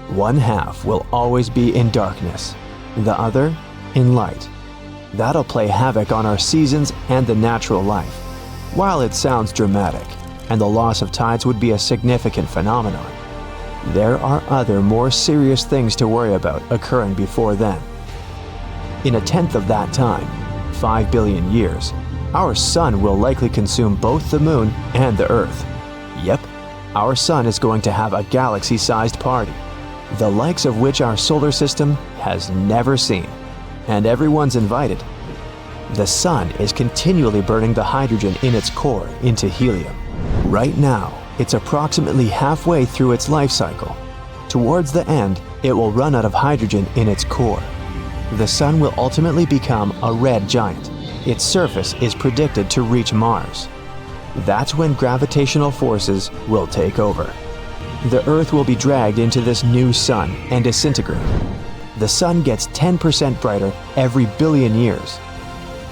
One half will always be in darkness, the other in light. That'll play havoc on our seasons and the natural life. While it sounds dramatic, and the loss of tides would be a significant phenomenon, there are other more serious things to worry about occurring before then. In a tenth of that time, 5 billion years, our sun will likely consume both the moon and the Earth. Yep, our sun is going to have a galaxy-sized party, the likes of which our solar system has never seen, and everyone's invited. The sun is continually burning the hydrogen in its core into helium. Right now, it's approximately halfway through its life cycle. Towards the end, it will run out of hydrogen in its core. The sun will ultimately become a red giant. Its surface is predicted to reach Mars. That's when gravitational forces will take over. The Earth will be dragged into this new sun and disintegrate. The sun gets 10% brighter every billion years.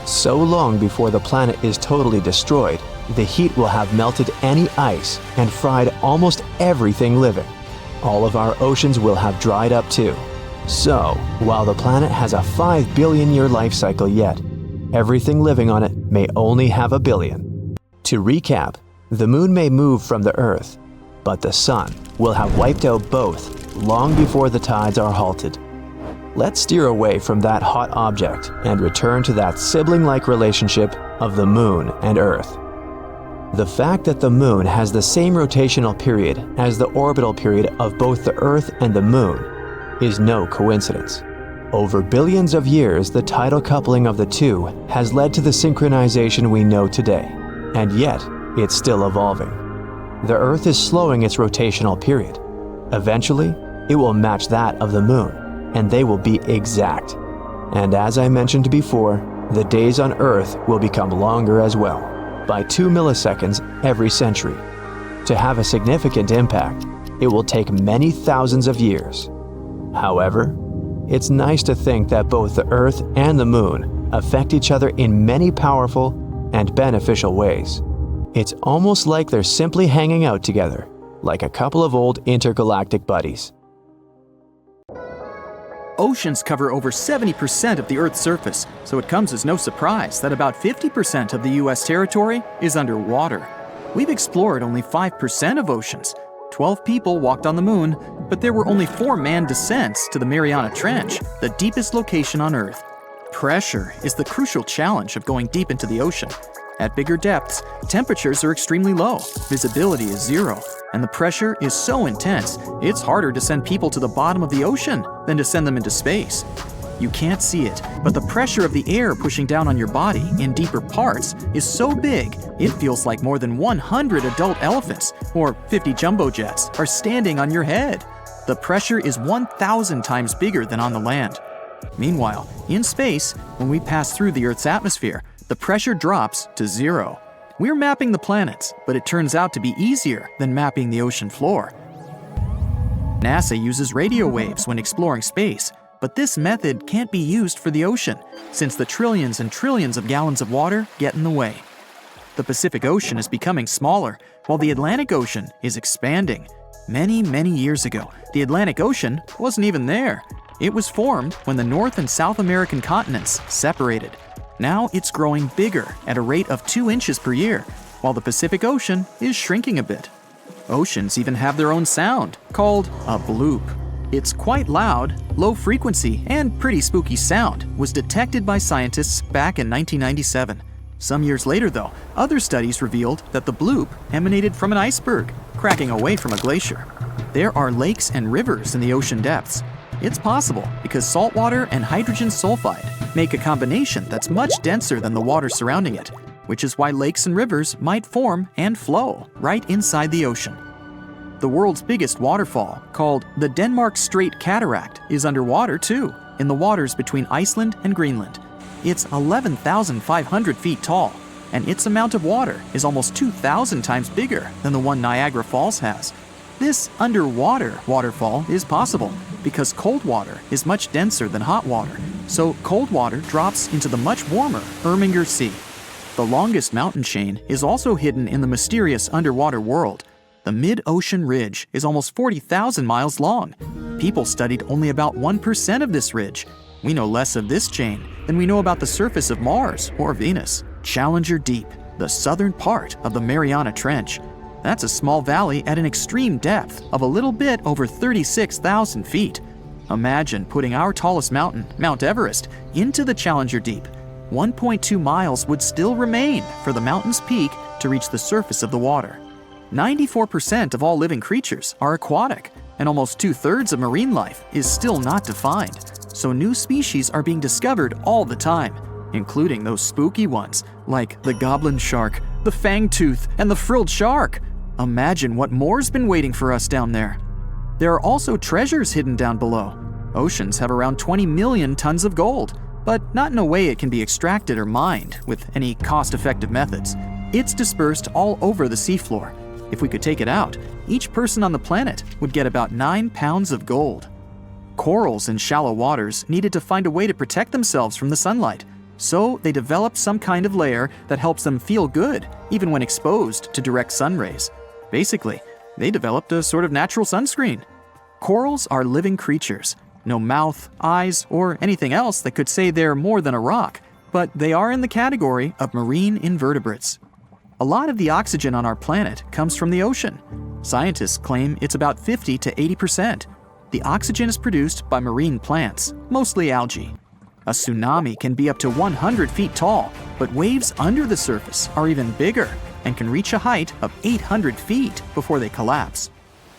So long before the planet is totally destroyed, the heat will have melted any ice and fried almost everything living. all of our oceans will have dried up too. So, while the planet has a 5 billion year life cycle yet, everything living on it may only have a billion. To recap, the moon may move from the Earth, but the sun will have wiped out both long before the tides are halted. Let's steer away from that hot object and return to that sibling-like relationship of the moon and Earth. The fact that the moon has the same rotational period as the orbital period of both the Earth and the moon is no coincidence. Over billions of years, the tidal coupling of the two has led to the synchronization we know today, and yet it's still evolving. The Earth is slowing its rotational period. Eventually, it will match that of the moon, and they will be exact. And as I mentioned before, the days on Earth will become longer as well, by 2 milliseconds every century. To have a significant impact, it will take many thousands of years. However, it's nice to think that both the Earth and the Moon affect each other in many powerful and beneficial ways. It's almost like they're simply hanging out together, like a couple of old intergalactic buddies. Oceans cover over 70% of the Earth's surface, so it comes as no surprise that about 50% of the US territory is underwater. We've explored only 5% of oceans. 12 people walked on the moon, but there were only 4 manned descents to the Mariana Trench, the deepest location on Earth. Pressure is the crucial challenge of going deep into the ocean. At bigger depths, temperatures are extremely low, visibility is zero, and the pressure is so intense, it's harder to send people to the bottom of the ocean than to send them into space. You can't see it, but the pressure of the air pushing down on your body in deeper parts is so big, it feels like more than 100 adult elephants or 50 jumbo jets are standing on your head. The pressure is 1,000 times bigger than on the land. Meanwhile, in space, when we pass through the Earth's atmosphere, the pressure drops to zero. We're mapping the planets, but it turns out to be easier than mapping the ocean floor. NASA uses radio waves when exploring space, but this method can't be used for the ocean, since the trillions and trillions of gallons of water get in the way. The Pacific Ocean is becoming smaller, while the Atlantic Ocean is expanding. Many, many years ago, the Atlantic Ocean wasn't even there. It was formed when the North and South American continents separated. Now it's growing bigger at a rate of 2 inches per year, while the Pacific Ocean is shrinking a bit. Oceans even have their own sound, called a bloop. Its quite loud, low frequency, and pretty spooky sound was detected by scientists back in 1997. Some years later, though, other studies revealed that the bloop emanated from an iceberg, cracking away from a glacier. There are lakes and rivers in the ocean depths. It's possible because salt water and hydrogen sulfide make a combination that's much denser than the water surrounding it, which is why lakes and rivers might form and flow right inside the ocean. The world's biggest waterfall, called the Denmark Strait Cataract, is underwater too, in the waters between Iceland and Greenland. It's 11,500 feet tall, and its amount of water is almost 2,000 times bigger than the one Niagara Falls has. This underwater waterfall is possible because cold water is much denser than hot water, so cold water drops into the much warmer Erminger Sea. The longest mountain chain is also hidden in the mysterious underwater world. The mid-ocean ridge is almost 40,000 miles long. People studied only about 1% of this ridge. We know less of this chain than we know about the surface of Mars or Venus. Challenger Deep, the southern part of the Mariana Trench. That's a small valley at an extreme depth of a little bit over 36,000 feet. Imagine putting our tallest mountain, Mount Everest, into the Challenger Deep. 1.2 miles would still remain for the mountain's peak to reach the surface of the water. 94% of all living creatures are aquatic, and almost 2/3 of marine life is still not defined. So new species are being discovered all the time, including those spooky ones like the goblin shark, the fangtooth, and the frilled shark. Imagine what more's been waiting for us down there. There are also treasures hidden down below. Oceans have around 20 million tons of gold, but not in a way it can be extracted or mined with any cost-effective methods. It's dispersed all over the seafloor. If we could take it out, each person on the planet would get about 9 pounds of gold. Corals in shallow waters needed to find a way to protect themselves from the sunlight, so they developed some kind of layer that helps them feel good, even when exposed to direct sun rays. Basically, they developed a sort of natural sunscreen. Corals are living creatures. No mouth, eyes, or anything else that could say they're more than a rock, but they are in the category of marine invertebrates. A lot of the oxygen on our planet comes from the ocean. Scientists claim it's about 50 to 80%. The oxygen is produced by marine plants, mostly algae. A tsunami can be up to 100 feet tall, but waves under the surface are even bigger and can reach a height of 800 feet before they collapse.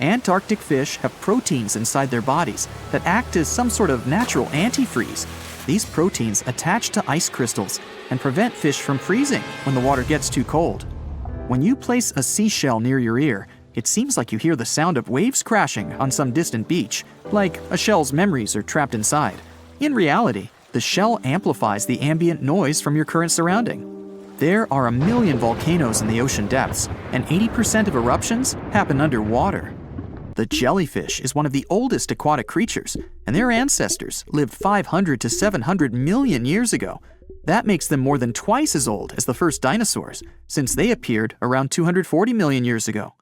Antarctic fish have proteins inside their bodies that act as some sort of natural antifreeze. These proteins attach to ice crystals and prevent fish from freezing when the water gets too cold. When you place a seashell near your ear, it seems like you hear the sound of waves crashing on some distant beach, like a shell's memories are trapped inside. In reality, the shell amplifies the ambient noise from your current surrounding. There are 1 million volcanoes in the ocean depths, and 80% of eruptions happen underwater. The jellyfish is one of the oldest aquatic creatures, and their ancestors lived 500 to 700 million years ago. That makes them more than twice as old as the first dinosaurs, since they appeared around 240 million years ago.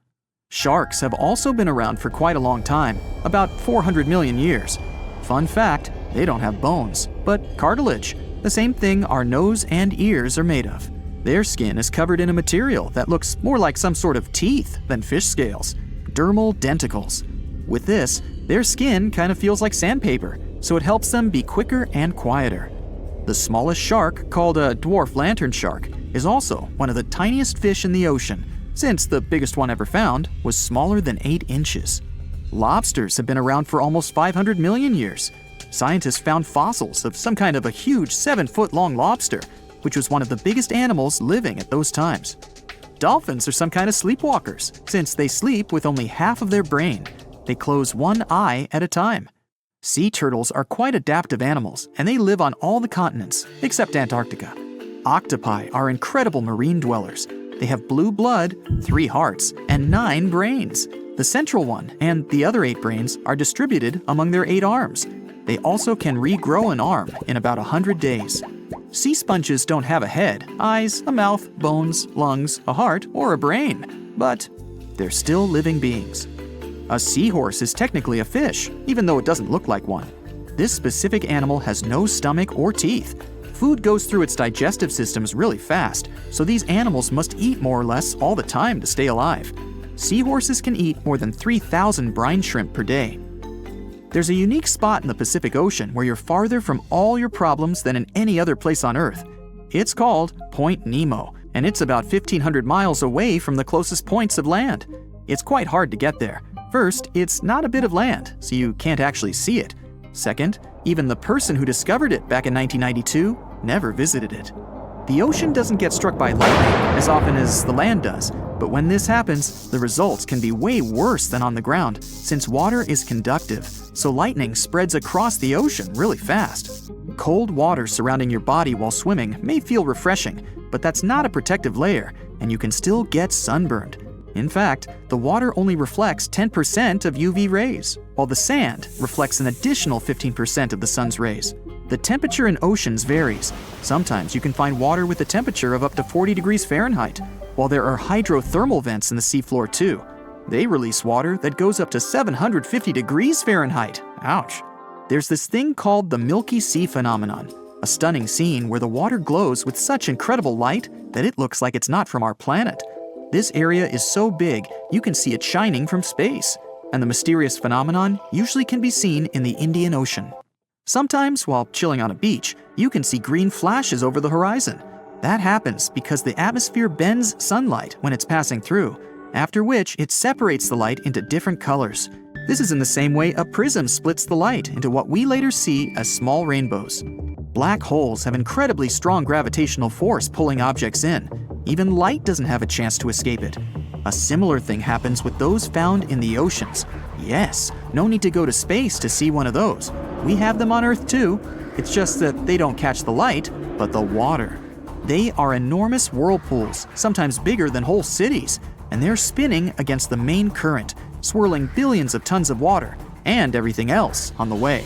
Sharks have also been around for quite a long time, about 400 million years. Fun fact, they don't have bones, but cartilage, the same thing our nose and ears are made of. Their skin is covered in a material that looks more like some sort of teeth than fish scales, dermal denticles. With this, their skin kind of feels like sandpaper, so it helps them be quicker and quieter. The smallest shark, called a dwarf lantern shark, is also one of the tiniest fish in the ocean, since the biggest one ever found was smaller than 8 inches. Lobsters have been around for almost 500 million years. Scientists found fossils of some kind of a huge 7-foot-long lobster, which was one of the biggest animals living at those times. Dolphins are some kind of sleepwalkers, since they sleep with only half of their brain. They close one eye at a time. Sea turtles are quite adaptive animals, and they live on all the continents, except Antarctica. Octopi are incredible marine dwellers. They have blue blood, 3 hearts, and 9 brains. The central one and the other 8 brains are distributed among their 8 arms. They also can regrow an arm in about 100 days. Sea sponges don't have a head, eyes, a mouth, bones, lungs, a heart, or a brain, but they're still living beings. A seahorse is technically a fish, even though it doesn't look like one. This specific animal has no stomach or teeth. Food goes through its digestive systems really fast, so these animals must eat more or less all the time to stay alive. Seahorses can eat more than 3,000 brine shrimp per day. There's a unique spot in the Pacific Ocean where you're farther from all your problems than in any other place on Earth. It's called Point Nemo, and it's about 1,500 miles away from the closest points of land. It's quite hard to get there. First, it's not a bit of land, so you can't actually see it. Second, even the person who discovered it back in 1992 never visited it. The ocean doesn't get struck by lightning as often as the land does, but when this happens, the results can be way worse than on the ground, since water is conductive, so lightning spreads across the ocean really fast. Cold water surrounding your body while swimming may feel refreshing, but that's not a protective layer, and you can still get sunburned. In fact, the water only reflects 10% of UV rays, while the sand reflects an additional 15% of the sun's rays. The temperature in oceans varies. Sometimes you can find water with a temperature of up to 40 degrees Fahrenheit, while there are hydrothermal vents in the seafloor too. They release water that goes up to 750 degrees Fahrenheit. Ouch. There's this thing called the Milky Sea phenomenon, a stunning scene where the water glows with such incredible light that it looks like it's not from our planet. This area is so big, you can see it shining from space, and the mysterious phenomenon usually can be seen in the Indian Ocean. Sometimes, while chilling on a beach, you can see green flashes over the horizon. That happens because the atmosphere bends sunlight when it's passing through, after which it separates the light into different colors. This is in the same way a prism splits the light into what we later see as small rainbows. Black holes have incredibly strong gravitational force pulling objects in. Even light doesn't have a chance to escape it. A similar thing happens with those found in the oceans. Yes, no need to go to space to see one of those. We have them on Earth too. It's just that they don't catch the light, but the water. They are enormous whirlpools, sometimes bigger than whole cities, and they're spinning against the main current, swirling billions of tons of water and everything else on the way.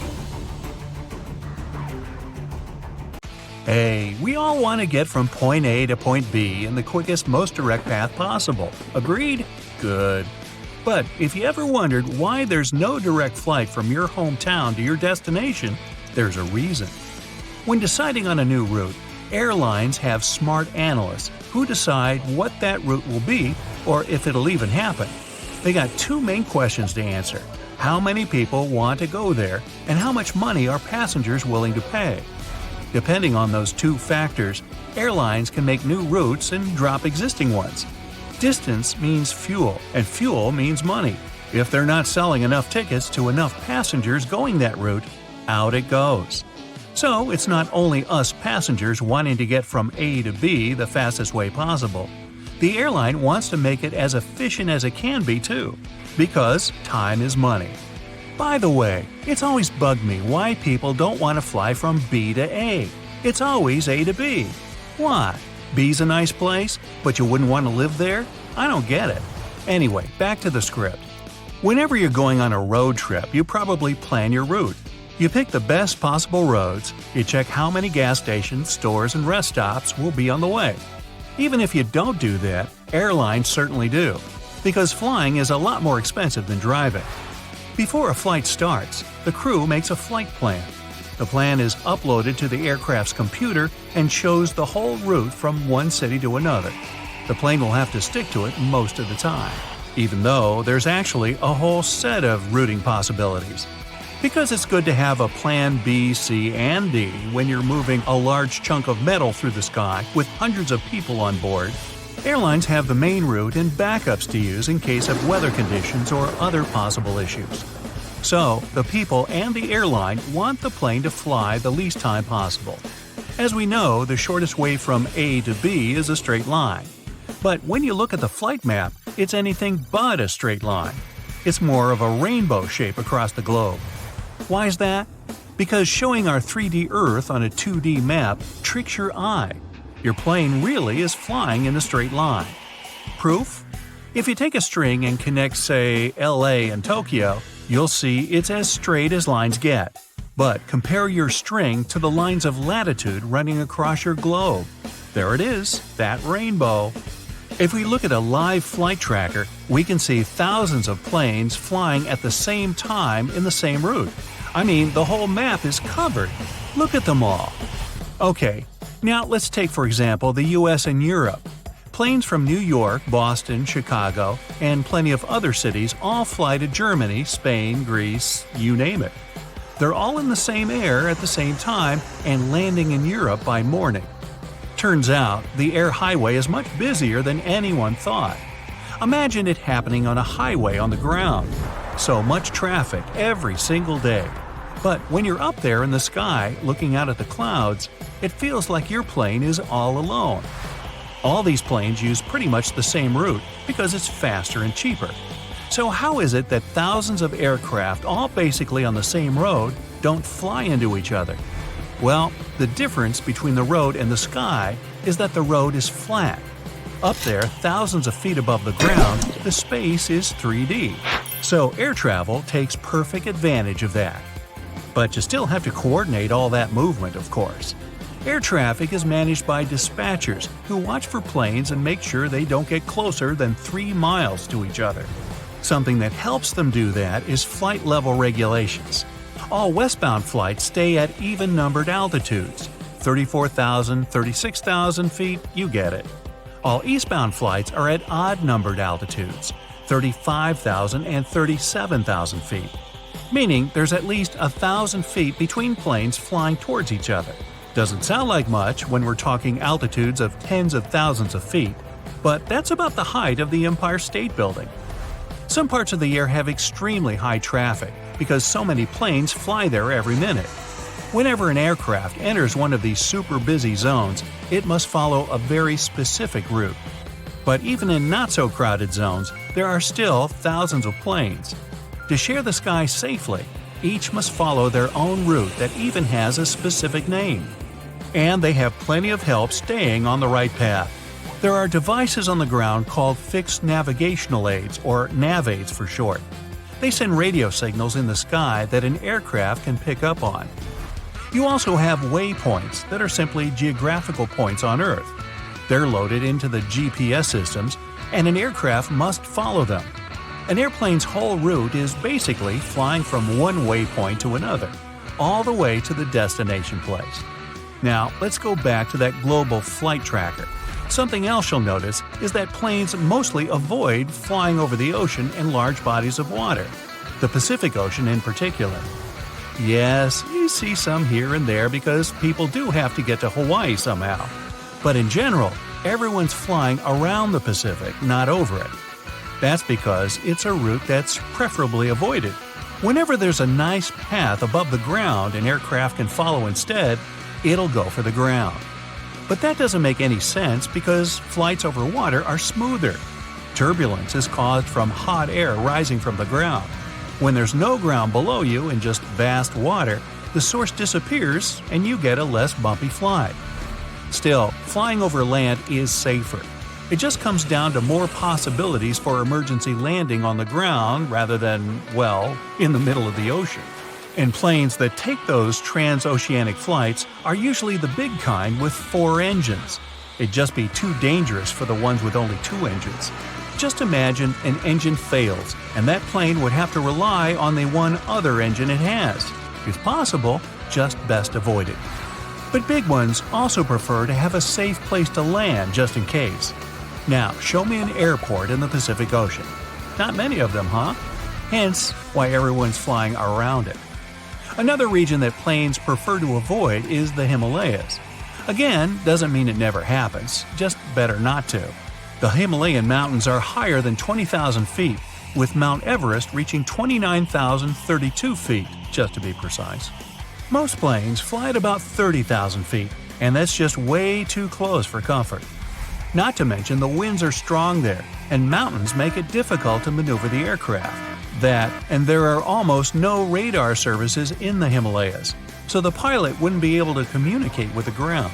Hey, we all want to get from point A to point B in the quickest, most direct path possible. Agreed? Good. But if you ever wondered why there's no direct flight from your hometown to your destination, there's a reason. When deciding on a new route, airlines have smart analysts who decide what that route will be or if it'll even happen. They got two main questions to answer: how many people want to go there, and how much money are passengers willing to pay? Depending on those two factors, airlines can make new routes and drop existing ones. Distance means fuel, and fuel means money. If they're not selling enough tickets to enough passengers going that route, out it goes. So it's not only us passengers wanting to get from A to B the fastest way possible. The airline wants to make it as efficient as it can be too, because time is money. By the way, it's always bugged me why people don't want to fly from B to A. It's always A to B. Why? B's a nice place, but you wouldn't want to live there? I don't get it. Anyway, back to the script. Whenever you're going on a road trip, you probably plan your route. You pick the best possible roads, you check how many gas stations, stores, and rest stops will be on the way. Even if you don't do that, airlines certainly do, because flying is a lot more expensive than driving. Before a flight starts, the crew makes a flight plan. The plan is uploaded to the aircraft's computer and shows the whole route from one city to another. The plane will have to stick to it most of the time, even though there's actually a whole set of routing possibilities. Because it's good to have a plan B, C, and D when you're moving a large chunk of metal through the sky with hundreds of people on board, airlines have the main route and backups to use in case of weather conditions or other possible issues. So, the people and the airline want the plane to fly the least time possible. As we know, the shortest way from A to B is a straight line. But when you look at the flight map, it's anything but a straight line. It's more of a rainbow shape across the globe. Why is that? Because showing our 3D Earth on a 2D map tricks your eye. Your plane really is flying in a straight line. Proof? If you take a string and connect, say, LA and Tokyo, you'll see it's as straight as lines get. But compare your string to the lines of latitude running across your globe. There it is, that rainbow. If we look at a live flight tracker, we can see thousands of planes flying at the same time in the same route. I mean, the whole map is covered. Look at them all. Okay, now let's take for example the US and Europe. Planes from New York, Boston, Chicago, and plenty of other cities all fly to Germany, Spain, Greece, you name it. They're all in the same air at the same time and landing in Europe by morning. Turns out, the air highway is much busier than anyone thought. Imagine it happening on a highway on the ground. So much traffic every single day. But when you're up there in the sky looking out at the clouds, it feels like your plane is all alone. All these planes use pretty much the same route because it's faster and cheaper. So how is it that thousands of aircraft, all basically on the same road, don't fly into each other? Well, the difference between the road and the sky is that the road is flat. Up there, thousands of feet above the ground, the space is 3D. So air travel takes perfect advantage of that. But you still have to coordinate all that movement, of course. Air traffic is managed by dispatchers who watch for planes and make sure they don't get closer than 3 miles to each other. Something that helps them do that is flight level regulations. All westbound flights stay at even-numbered altitudes, 34,000, 36,000 feet, you get it. All eastbound flights are at odd-numbered altitudes, 35,000 and 37,000 feet, meaning there's at least 1,000 feet between planes flying towards each other. Doesn't sound like much when we're talking altitudes of tens of thousands of feet, but that's about the height of the Empire State Building. Some parts of the air have extremely high traffic because so many planes fly there every minute. Whenever an aircraft enters one of these super busy zones, it must follow a very specific route. But even in not-so-crowded zones, there are still thousands of planes. To share the sky safely, each must follow their own route that even has a specific name. And they have plenty of help staying on the right path. There are devices on the ground called fixed navigational aids, or nav aids for short. They send radio signals in the sky that an aircraft can pick up on. You also have waypoints that are simply geographical points on Earth. They're loaded into the GPS systems, and an aircraft must follow them. An airplane's whole route is basically flying from one waypoint to another, all the way to the destination place. Now, let's go back to that global flight tracker. Something else you'll notice is that planes mostly avoid flying over the ocean in large bodies of water, the Pacific Ocean in particular. Yes, you see some here and there because people do have to get to Hawaii somehow. But in general, everyone's flying around the Pacific, not over it. That's because it's a route that's preferably avoided. Whenever there's a nice path above the ground an aircraft can follow instead, it'll go for the ground. But that doesn't make any sense because flights over water are smoother. Turbulence is caused from hot air rising from the ground. When there's no ground below you and just vast water, the source disappears and you get a less bumpy flight. Still, flying over land is safer. It just comes down to more possibilities for emergency landing on the ground rather than, well, in the middle of the ocean. And planes that take those transoceanic flights are usually the big kind with 4 engines. It'd just be too dangerous for the ones with only 2 engines. Just imagine an engine fails, and that plane would have to rely on the one other engine it has. If possible, just best avoid it. But big ones also prefer to have a safe place to land just in case. Now, show me an airport in the Pacific Ocean. Not many of them, huh? Hence, why everyone's flying around it. Another region that planes prefer to avoid is the Himalayas. Again, doesn't mean it never happens, just better not to. The Himalayan mountains are higher than 20,000 feet, with Mount Everest reaching 29,032 feet, just to be precise. Most planes fly at about 30,000 feet, and that's just way too close for comfort. Not to mention the winds are strong there, and mountains make it difficult to maneuver the aircraft. That, and there are almost no radar services in the Himalayas, so the pilot wouldn't be able to communicate with the ground.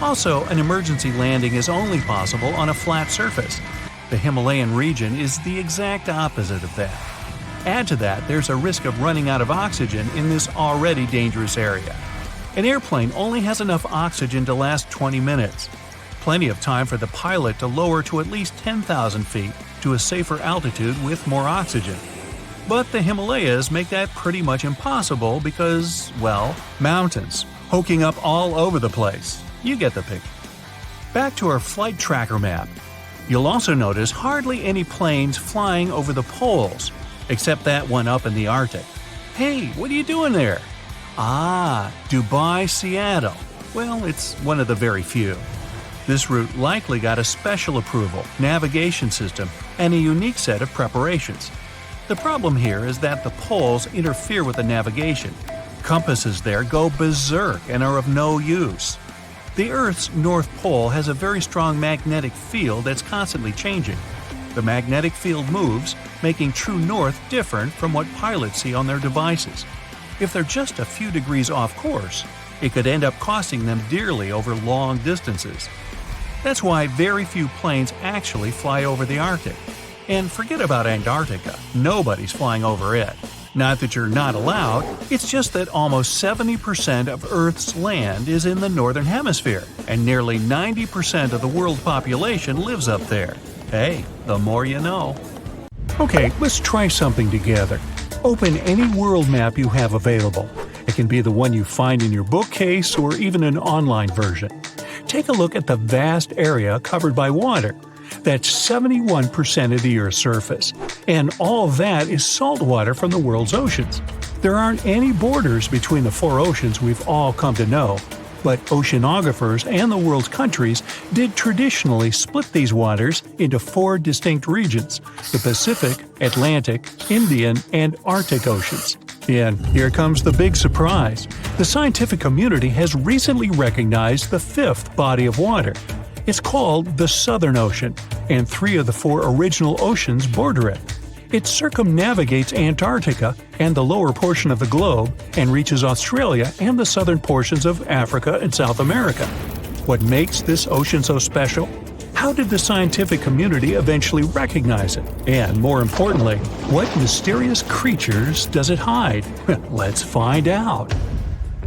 Also, an emergency landing is only possible on a flat surface. The Himalayan region is the exact opposite of that. Add to that, there's a risk of running out of oxygen in this already dangerous area. An airplane only has enough oxygen to last 20 minutes. Plenty of time for the pilot to lower to at least 10,000 feet to a safer altitude with more oxygen. But the Himalayas make that pretty much impossible because, well, mountains, poking up all over the place. You get the picture. Back to our flight tracker map. You'll also notice hardly any planes flying over the poles, except that one up in the Arctic. Hey, what are you doing there? Ah, Dubai, Seattle. Well, it's one of the very few. This route likely got a special approval, navigation system, and a unique set of preparations. The problem here is that the poles interfere with the navigation. Compasses there go berserk and are of no use. The Earth's North Pole has a very strong magnetic field that's constantly changing. The magnetic field moves, making true north different from what pilots see on their devices. If they're just a few degrees off course, it could end up costing them dearly over long distances. That's why very few planes actually fly over the Arctic. And forget about Antarctica, nobody's flying over it. Not that you're not allowed, it's just that almost 70% of Earth's land is in the northern hemisphere, and nearly 90% of the world population lives up there. Hey, the more you know. Okay, let's try something together. Open any world map you have available. It can be the one you find in your bookcase or even an online version. Take a look at the vast area covered by water. That's 71% of the Earth's surface. And all that is salt water from the world's oceans. There aren't any borders between the 4 oceans we've all come to know, but oceanographers and the world's countries did traditionally split these waters into 4 distinct regions: the Pacific, Atlantic, Indian, and Arctic Oceans. And here comes the big surprise. The scientific community has recently recognized the 5th body of water. It's called the Southern Ocean, and 3 of the 4 original oceans border it. It circumnavigates Antarctica and the lower portion of the globe and reaches Australia and the southern portions of Africa and South America. What makes this ocean so special? How did the scientific community eventually recognize it? And more importantly, what mysterious creatures does it hide? Let's find out.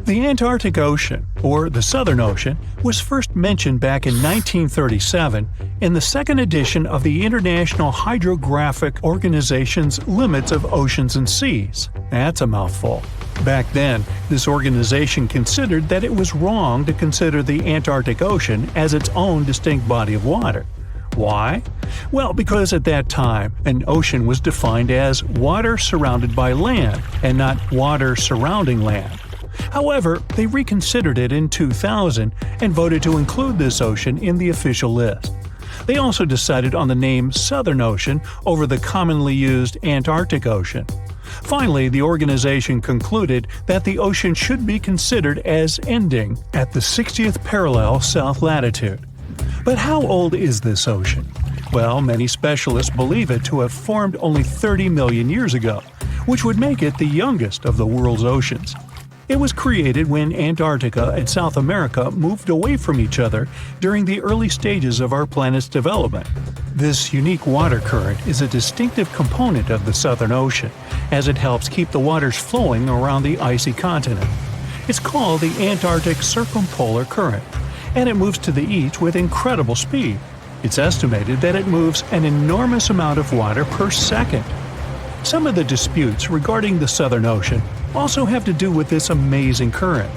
The Antarctic Ocean, or the Southern Ocean, was first mentioned back in 1937 in the second edition of the International Hydrographic Organization's Limits of Oceans and Seas. That's a mouthful. Back then, this organization considered that it was wrong to consider the Antarctic Ocean as its own distinct body of water. Why? Well, because at that time, an ocean was defined as water surrounded by land and not water surrounding land. However, they reconsidered it in 2000 and voted to include this ocean in the official list. They also decided on the name Southern Ocean over the commonly used Antarctic Ocean. Finally, the organization concluded that the ocean should be considered as ending at the 60th parallel south latitude. But how old is this ocean? Well, many specialists believe it to have formed only 30 million years ago, which would make it the youngest of the world's oceans. It was created when Antarctica and South America moved away from each other during the early stages of our planet's development. This unique water current is a distinctive component of the Southern Ocean, as it helps keep the waters flowing around the icy continent. It's called the Antarctic Circumpolar Current, and it moves to the east with incredible speed. It's estimated that it moves an enormous amount of water per second. Some of the disputes regarding the Southern Ocean also have to do with this amazing current.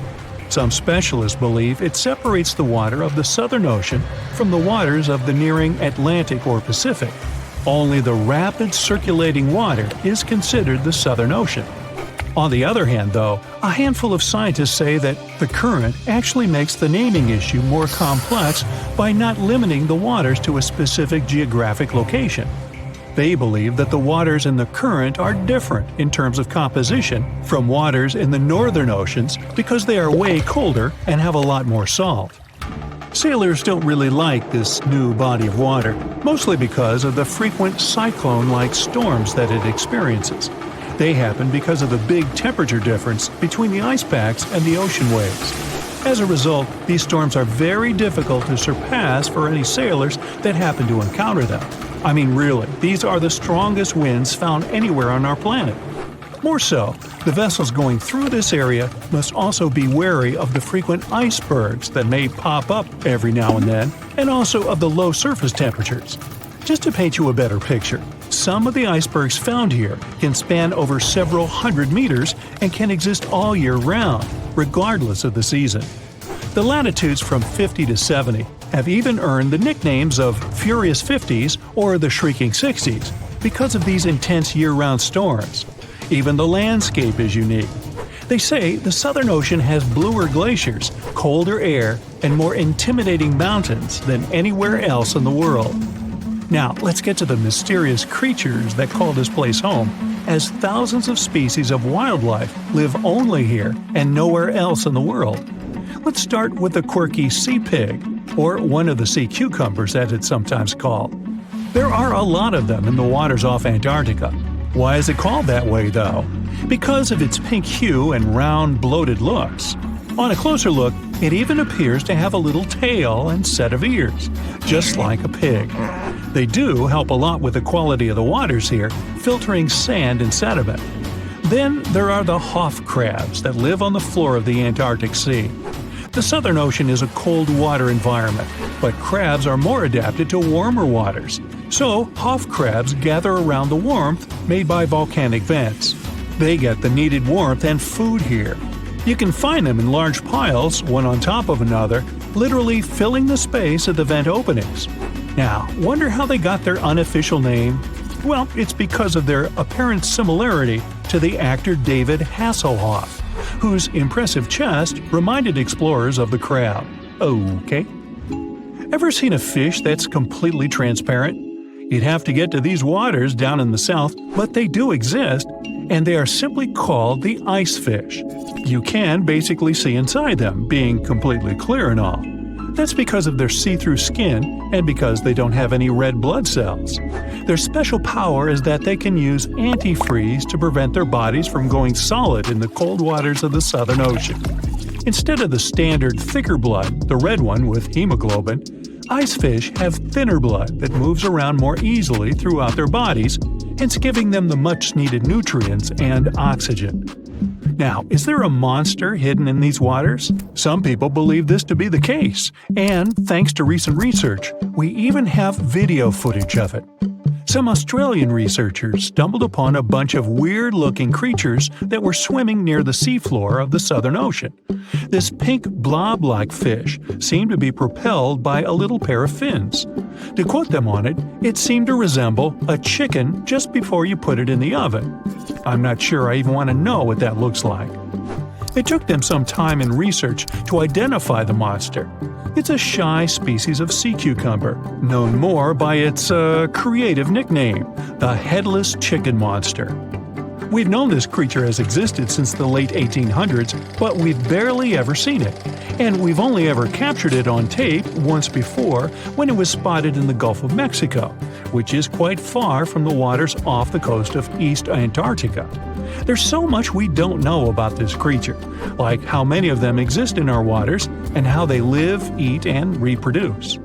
Some specialists believe it separates the water of the Southern Ocean from the waters of the nearing Atlantic or Pacific. Only the rapid circulating water is considered the Southern Ocean. On the other hand, though, a handful of scientists say that the current actually makes the naming issue more complex by not limiting the waters to a specific geographic location. They believe that the waters in the current are different in terms of composition from waters in the northern oceans because they are way colder and have a lot more salt. Sailors don't really like this new body of water, mostly because of the frequent cyclone-like storms that it experiences. They happen because of the big temperature difference between the ice packs and the ocean waves. As a result, these storms are very difficult to surpass for any sailors that happen to encounter them. I mean, really, these are the strongest winds found anywhere on our planet. More so, the vessels going through this area must also be wary of the frequent icebergs that may pop up every now and then, and also of the low surface temperatures. Just to paint you a better picture, some of the icebergs found here can span over several hundred meters and can exist all year round, regardless of the season. The latitudes from 50 to 70 have even earned the nicknames of Furious 50s or the Shrieking 60s because of these intense year-round storms. Even the landscape is unique. They say the Southern Ocean has bluer glaciers, colder air, and more intimidating mountains than anywhere else in the world. Now, let's get to the mysterious creatures that call this place home, as thousands of species of wildlife live only here and nowhere else in the world. Let's start with the quirky sea pig, or one of the sea cucumbers as it's sometimes called. There are a lot of them in the waters off Antarctica. Why is it called that way, though? Because of its pink hue and round, bloated looks. On a closer look, it even appears to have a little tail and set of ears, just like a pig. They do help a lot with the quality of the waters here, filtering sand and sediment. Then there are the Hoff crabs that live on the floor of the Antarctic Sea. The Southern Ocean is a cold water environment, but crabs are more adapted to warmer waters. So, Hoff crabs gather around the warmth made by volcanic vents. They get the needed warmth and food here. You can find them in large piles, one on top of another, literally filling the space of the vent openings. Now, wonder how they got their unofficial name? Well, it's because of their apparent similarity to the actor David Hasselhoff, whose impressive chest reminded explorers of the crab. Okay. Ever seen a fish that's completely transparent? You'd have to get to these waters down in the south, but they do exist, and they are simply called the ice fish. You can basically see inside them, being completely clear and all. That's because of their see-through skin and because they don't have any red blood cells. Their special power is that they can use antifreeze to prevent their bodies from going solid in the cold waters of the Southern Ocean. Instead of the standard thicker blood, the red one with hemoglobin, ice fish have thinner blood that moves around more easily throughout their bodies, hence giving them the much-needed nutrients and oxygen. Now, is there a monster hidden in these waters? Some people believe this to be the case, and thanks to recent research, we even have video footage of it. Some Australian researchers stumbled upon a bunch of weird-looking creatures that were swimming near the seafloor of the Southern Ocean. This pink blob-like fish seemed to be propelled by a little pair of fins. To quote them on it, it seemed to resemble a chicken just before you put it in the oven. I'm not sure I even want to know what that looks like. It took them some time and research to identify the monster. It's a shy species of sea cucumber, known more by its creative nickname, the headless chicken monster. We've known this creature has existed since the late 1800s, but we've barely ever seen it, and we've only ever captured it on tape once before when it was spotted in the Gulf of Mexico, which is quite far from the waters off the coast of East Antarctica. There's so much we don't know about this creature, like how many of them exist in our waters and how they live, eat, and reproduce.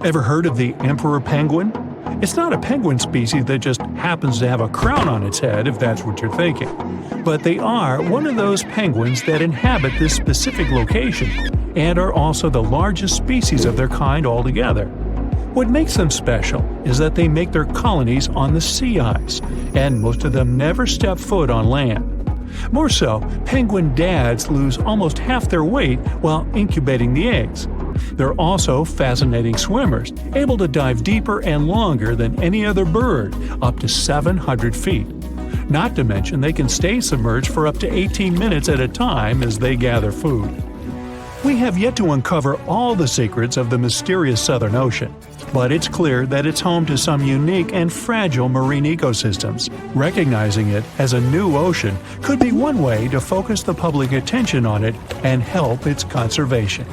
Ever heard of the emperor penguin? It's not a penguin species that just happens to have a crown on its head, if that's what you're thinking. But they are one of those penguins that inhabit this specific location and are also the largest species of their kind altogether. What makes them special is that they make their colonies on the sea ice, and most of them never step foot on land. More so, penguin dads lose almost half their weight while incubating the eggs. They're also fascinating swimmers, able to dive deeper and longer than any other bird, up to 700 feet. Not to mention they can stay submerged for up to 18 minutes at a time as they gather food. We have yet to uncover all the secrets of the mysterious Southern Ocean, but it's clear that it's home to some unique and fragile marine ecosystems. Recognizing it as a new ocean could be one way to focus the public attention on it and help its conservation.